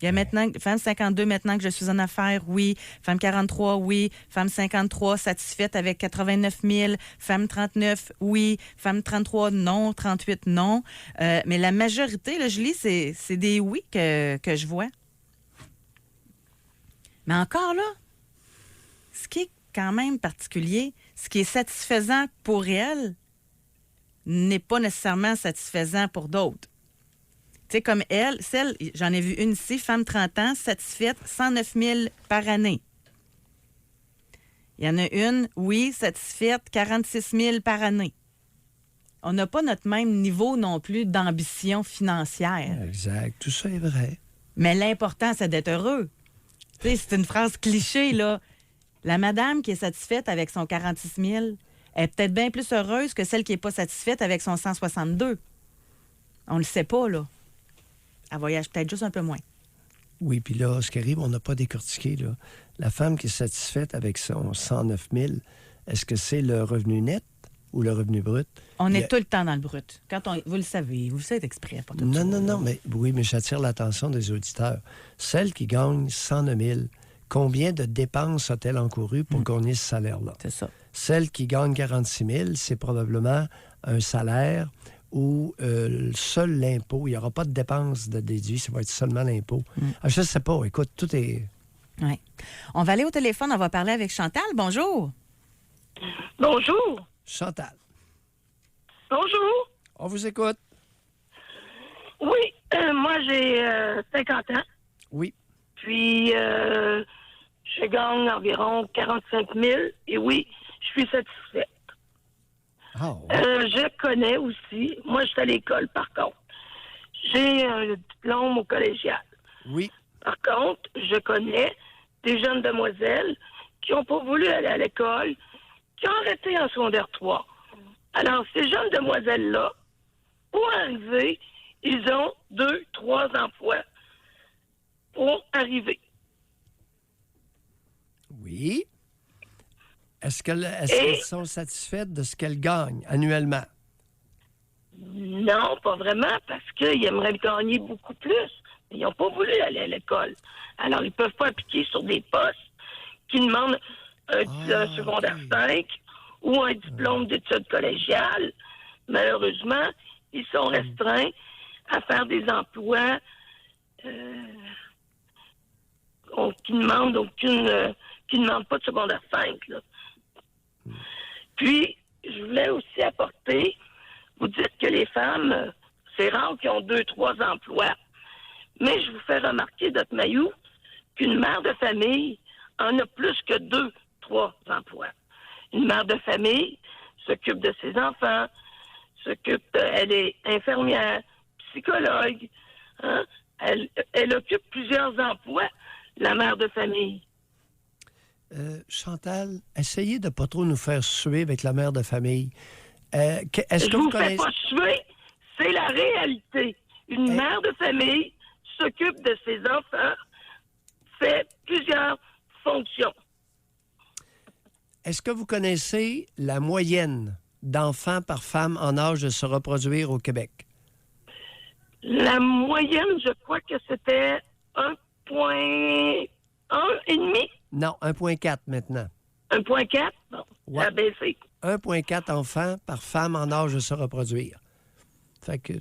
Il y a maintenant, femme 52 maintenant que je suis en affaires, oui. Femme 43, oui. Femme 53 satisfaite avec 89 000. Femme 39, oui. Femme 33, non. 38, non. Mais la majorité, là, je lis, c'est des oui que je vois. Mais encore là, ce qui est quand même particulier, ce qui est satisfaisant pour elle n'est pas nécessairement satisfaisant pour d'autres. Tu sais, comme elle, j'en ai vu une ici, femme 30 ans, satisfaite, 109 000 par année. Il y en a une, oui, satisfaite, 46 000 par année. On n'a pas notre même niveau non plus d'ambition financière. Exact. Tout ça est vrai. Mais l'important, c'est d'être heureux. Tu sais, c'est une phrase cliché, là. La madame qui est satisfaite avec son 46 000 est peut-être bien plus heureuse que celle qui n'est pas satisfaite avec son 162. On le sait pas, là. Elle voyage peut-être juste un peu moins. Oui, puis là, ce qui arrive, on n'a pas décortiqué, là. La femme qui est satisfaite avec son 109 000, est-ce que c'est le revenu net ou le revenu brut? On est tout le temps dans le brut. Vous le savez, vous le savez exprès. Pas tout Non, mais oui, mais j'attire l'attention des auditeurs. Celle qui gagne 109 000, combien de dépenses a-t-elle encouru pour gagner ce salaire-là? C'est ça. Celle qui gagne 46 000, c'est probablement un salaire où seul l'impôt, il n'y aura pas de dépenses de déduit, ça va être seulement l'impôt. Je ne sais pas, écoute, tout est... Oui. On va aller au téléphone, on va parler avec Chantal. Bonjour. Bonjour. Chantal, Bonjour. on vous écoute. Oui, moi, j'ai 50 ans. Oui. Puis, je gagne environ 45 000. Et oui, je suis satisfaite. Ah, ouais. Je connais aussi, moi, je suis à l'école, par contre. J'ai un diplôme au collégial. Oui. Par contre, je connais des jeunes demoiselles qui n'ont pas voulu aller à l'école, qui ont arrêté en secondaire 3. Alors, ces jeunes demoiselles-là, pour arriver, ils ont 2, 3 emplois pour arriver. Oui. Est-ce qu'elles sont satisfaites de ce qu'elles gagnent annuellement? Non, pas vraiment, parce qu'ils aimeraient gagner beaucoup plus. Ils n'ont pas voulu aller à l'école. Alors, ils ne peuvent pas appliquer sur des postes qui demandent un secondaire 5 ou un diplôme d'études collégiales. Malheureusement, ils sont restreints à faire des emplois qui ne demandent pas de secondaire 5. Là. Puis, je voulais aussi apporter, vous dites que les femmes, c'est rare qu'ils ont 2, 3 emplois. Mais je vous fais remarquer, Doc Mayou, qu'une mère de famille en a plus que 2, 3 emplois. Une mère de famille s'occupe de ses enfants, elle est infirmière, psychologue, hein? Elle occupe plusieurs emplois, la mère de famille. Chantal, essayez de ne pas trop nous faire suer avec la mère de famille. Est-ce que vous fais connaissez... pas suer, c'est la réalité. Une mère de famille s'occupe de ses enfants, fait plusieurs fonctions. Est-ce que vous connaissez la moyenne d'enfants par femme en âge de se reproduire au Québec? La moyenne, je crois que c'était 1,1,5. Non, 1,4 maintenant. 1,4? Bon, Ouais. ça a baissé. 1,4 enfants par femme en âge de se reproduire. Fait que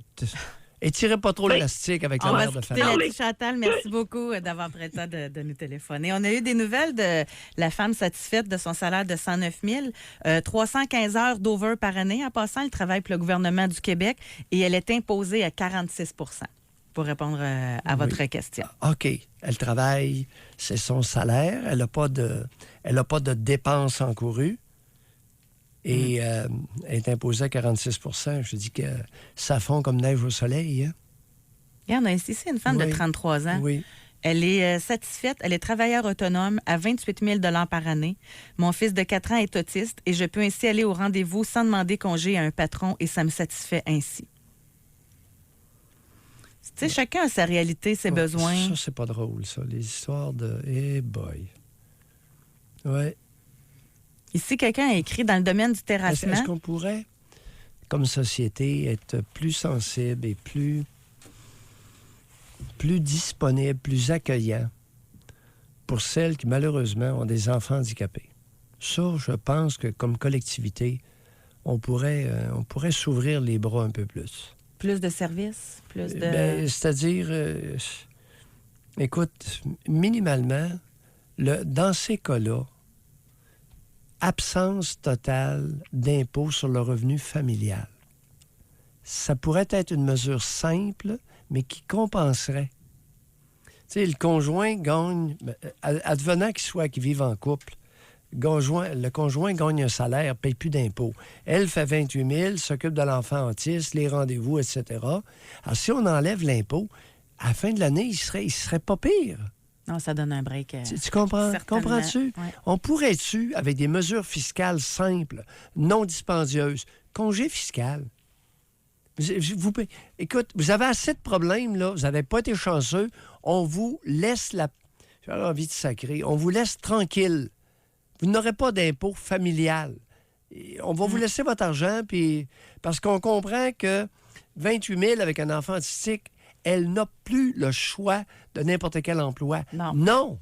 Étirez pas trop l'élastique avec la On va mère se de quitter famille. là-dessus, Chantal. Merci beaucoup d'avoir pris le temps de nous téléphoner. On a eu des nouvelles de la femme satisfaite de son salaire de 109 000. 315 heures d'over par année. En passant, elle travaille pour le gouvernement du Québec et elle est imposée à 46 pour répondre à votre question. OK. Elle travaille, c'est son salaire. Elle n'a pas de dépenses encourues. Et elle est imposée à 46 Je dis que ça fond comme neige au soleil. Hein? Regarde, on a ici une femme de 33 ans. Oui. Elle est satisfaite. Elle est travailleur autonome à 28 000 par année. Mon fils de 4 ans est autiste et je peux ainsi aller au rendez-vous sans demander congé à un patron et ça me satisfait ainsi. Tu sais, chacun a sa réalité, ses besoins. Ça, c'est pas drôle, ça. Les histoires de... Eh boy. Ouais. Ici, quelqu'un a écrit dans le domaine du terrassement. Est-ce qu'on pourrait, comme société, être plus sensible et plus disponible, plus accueillant pour celles qui, malheureusement, ont des enfants handicapés? Ça, je pense que, comme collectivité, on pourrait s'ouvrir les bras un peu plus. Plus de services, plus de... C'est-à-dire, écoute, minimalement, dans ces cas-là, absence totale d'impôt sur le revenu familial. Ça pourrait être une mesure simple, mais qui compenserait. Tu sais, le conjoint gagne, advenant qu'il vive en couple, le conjoint gagne un salaire, paye plus d'impôts. Elle fait 28 000, s'occupe de l'enfant autiste, les rendez-vous, etc. Alors, si on enlève l'impôt, à la fin de l'année, il serait pas pire. Non, ça donne un break. Tu comprends? Comprends-tu? Ouais. On pourrait-tu, avec des mesures fiscales simples, non dispendieuses, congé fiscal? Écoute, vous avez assez de problèmes, là. Vous n'avez pas été chanceux. On vous laisse j'ai envie de sacrer. On vous laisse tranquille. Vous n'aurez pas d'impôt familial. Et on va vous laisser votre argent, puis parce qu'on comprend que 28 000 avec un enfant autistique, elle n'a plus le choix de n'importe quel emploi. Non.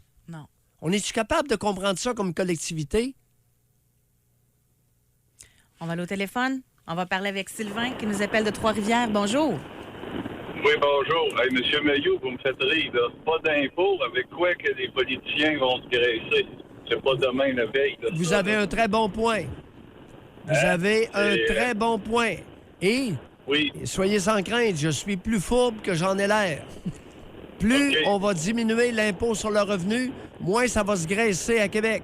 On est-tu capable de comprendre ça comme collectivité? On va aller au téléphone. On va parler avec Sylvain qui nous appelle de Trois-Rivières. Bonjour. Oui, bonjour. Hey, Monsieur Mailloux, vous me faites rire. Là. Pas d'impôt, avec quoi que les politiciens vont se graisser? C'est pas demain la veille. Là, vous avez un très bon point. Vous avez un très bon point. Et... Oui. Soyez sans crainte, je suis plus fourbe que j'en ai l'air. Plus on va diminuer l'impôt sur le revenu, moins ça va se graisser à Québec.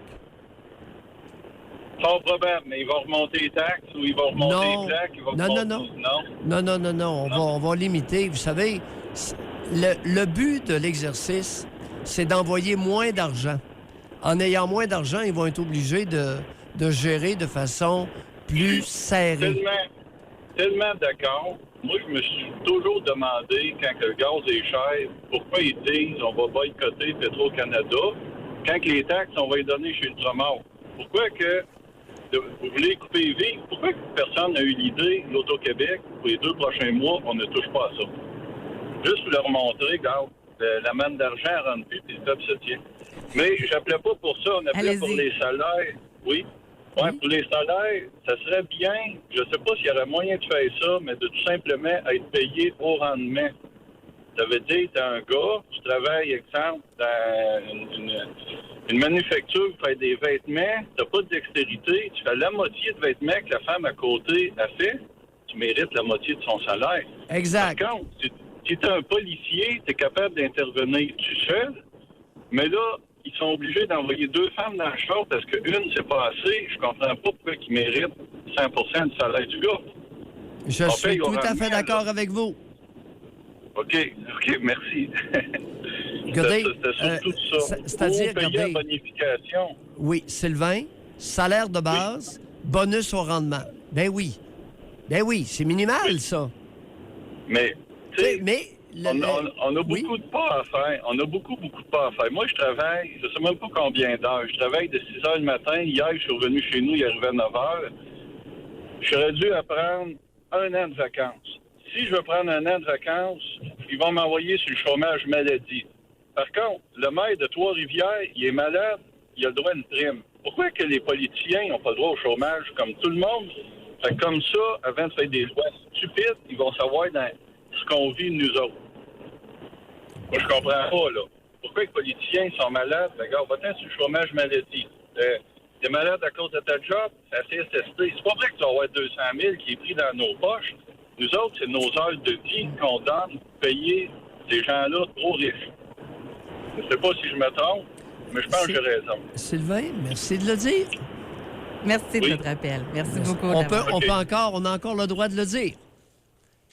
Sans problème, mais ils vont remonter les taxes ou ils vont remonter les plaques? Non. On va limiter. Vous savez, le but de l'exercice, c'est d'envoyer moins d'argent. En ayant moins d'argent, ils vont être obligés de gérer de façon plus serrée. Tellement d'accord. Moi, je me suis toujours demandé, quand le gaz est cher, pourquoi ils disent on va boycotter Petro-Canada, quand les taxes, on va les donner chez Ultramar. Pourquoi que vous voulez couper vite? Pourquoi que personne n'a eu l'idée, l'Auto-Québec, pour les 2 prochains mois, on ne touche pas à ça? Juste pour leur montrer, regarde, la manne d'argent rentre plus, puis le peuple se tient. Mais j'appelais pas pour ça, on appelait pour les salaires. Oui. Oui, pour les salaires, ça serait bien, je ne sais pas s'il y aurait moyen de faire ça, mais de tout simplement être payé au rendement. Ça veut dire que tu as un gars, tu travailles, exemple, dans une manufacture, tu fais des vêtements, tu n'as pas de dextérité, tu fais la moitié de vêtements que la femme à côté a fait, tu mérites la moitié de son salaire. Exact. Par contre, si tu es un policier, tu es capable d'intervenir tout seul, mais là, ils sont obligés d'envoyer 2 femmes dans le char parce qu'une, c'est pas assez. Je comprends pas pourquoi ils méritent 100% du salaire du gars. Je suis tout à fait d'accord avec vous. OK, merci. Regardez, c'était surtout ça. C'est-à-dire, payer la bonification. Oui, Sylvain, salaire de base, bonus au rendement. Ben oui, c'est minimal, ça. Mais, tu sais... On a oui. beaucoup de pas à faire. On a beaucoup de pas à faire. Moi, je travaille, je sais même pas combien d'heures. Je travaille de 6 heures le matin. Hier, je suis revenu chez nous, il arrivait à 9 heures. J'aurais dû prendre 1 an de vacances. Si je veux prendre 1 an de vacances, ils vont m'envoyer sur le chômage maladie. Par contre, le maire de Trois-Rivières, il est malade, il a le droit à une prime. Pourquoi que les politiciens n'ont pas le droit au chômage comme tout le monde? Fait que comme ça, avant de faire des lois stupides, ils vont savoir ce qu'on vit nous autres. Moi, je comprends pas, là. Pourquoi les politiciens sont malades? Regarde, va-t'en sur le chômage maladie. T'es malade à cause de ta job, c'est la CSST. C'est pas vrai que tu vas avoir 200 000 qui est pris dans nos poches. Nous autres, c'est nos heures de vie qu'on donne pour payer ces gens-là trop riches. Je sais pas si je me trompe, mais je pense que j'ai raison. Sylvain, merci de le dire. Merci de notre appel. Merci beaucoup. On a encore le droit de le dire.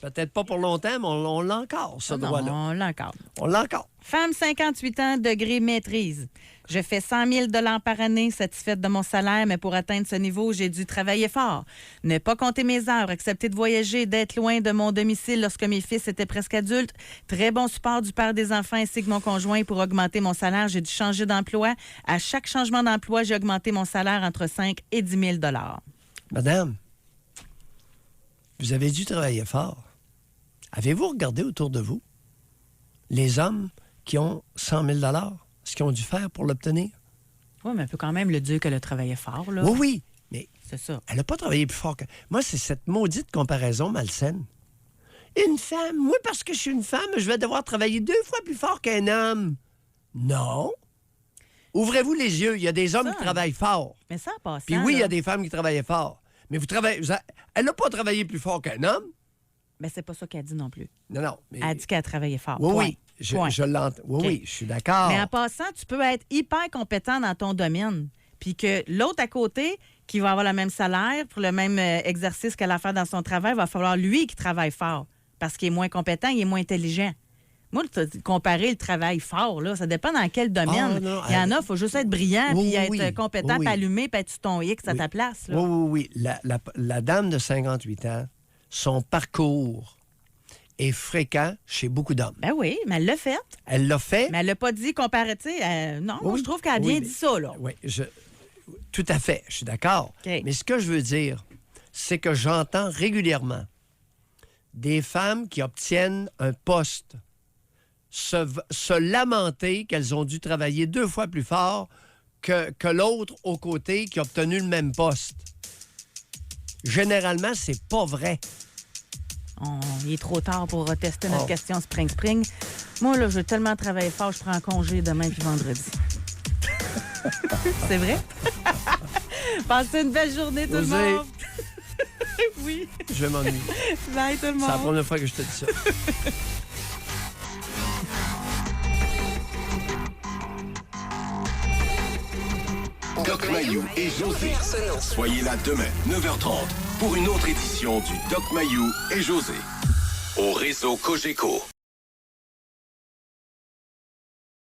Peut-être pas pour longtemps, mais on l'a encore, ce droit-là. On l'a encore. On l'a encore. Femme, 58 ans, degré maîtrise. Je fais 100 000 $ par année, satisfaite de mon salaire, mais pour atteindre ce niveau, j'ai dû travailler fort. Ne pas compter mes heures, accepter de voyager, d'être loin de mon domicile lorsque mes fils étaient presque adultes. Très bon support du père des enfants ainsi que mon conjoint pour augmenter mon salaire. J'ai dû changer d'emploi. À chaque changement d'emploi, j'ai augmenté mon salaire entre 5 et 10 000 $. Madame, vous avez dû travailler fort. Avez-vous regardé autour de vous les hommes qui ont 100 000 $, ce qu'ils ont dû faire pour l'obtenir? Oui, mais on peut quand même le dire qu'elle a travaillé fort, là. Oui, mais c'est ça. Elle n'a pas travaillé plus fort que... Moi, c'est cette maudite comparaison malsaine. Une femme, oui, parce que je suis une femme, je vais devoir travailler 2 fois plus fort qu'un homme. Non. Ouvrez-vous les yeux, il y a des hommes qui travaillent fort. Mais ça, en passant, puis oui, il y a des femmes qui travaillent fort. Mais elle n'a pas travaillé plus fort qu'un homme. Mais c'est pas ça qu'elle dit non plus. Non. Mais... Elle a dit qu'elle a travaillé fort. Oui, je l'entends. Oui, je suis d'accord. Mais en passant, tu peux être hyper compétent dans ton domaine. Puis que l'autre à côté, qui va avoir le même salaire pour le même exercice qu'elle a à faire dans son travail, va falloir lui qui travaille fort. Parce qu'il est moins compétent, il est moins intelligent. Moi, comparer le travail fort, là, ça dépend dans quel domaine. Il y en a, il faut juste être brillant, puis être compétent, puis allumer, puis être sur ton X à ta place. Là. Oui. La dame de 58 ans, son parcours est fréquent chez beaucoup d'hommes. Ben oui, mais elle l'a fait. Elle l'a fait. Mais elle l'a pas dit comparatif. Non, moi, je trouve qu'elle a bien dit ça, là. Oui, tout à fait, je suis d'accord. Okay. Mais ce que je veux dire, c'est que j'entends régulièrement des femmes qui obtiennent un poste se lamenter qu'elles ont dû travailler 2 fois plus fort que l'autre aux côtés qui a obtenu le même poste. Généralement, c'est pas vrai. Il est trop tard pour retester notre question Spring. Moi, là, je veux tellement travailler fort, je prends congé demain puis vendredi. C'est vrai? Passez une belle journée, tout le monde. Oui. Je m'ennuie. Bye, tout le monde. C'est la première fois que je te dis ça. Doc Mayou et José. Soyez là demain, 9h30, pour une autre édition du Doc Mayou et José. Au réseau Cogeco.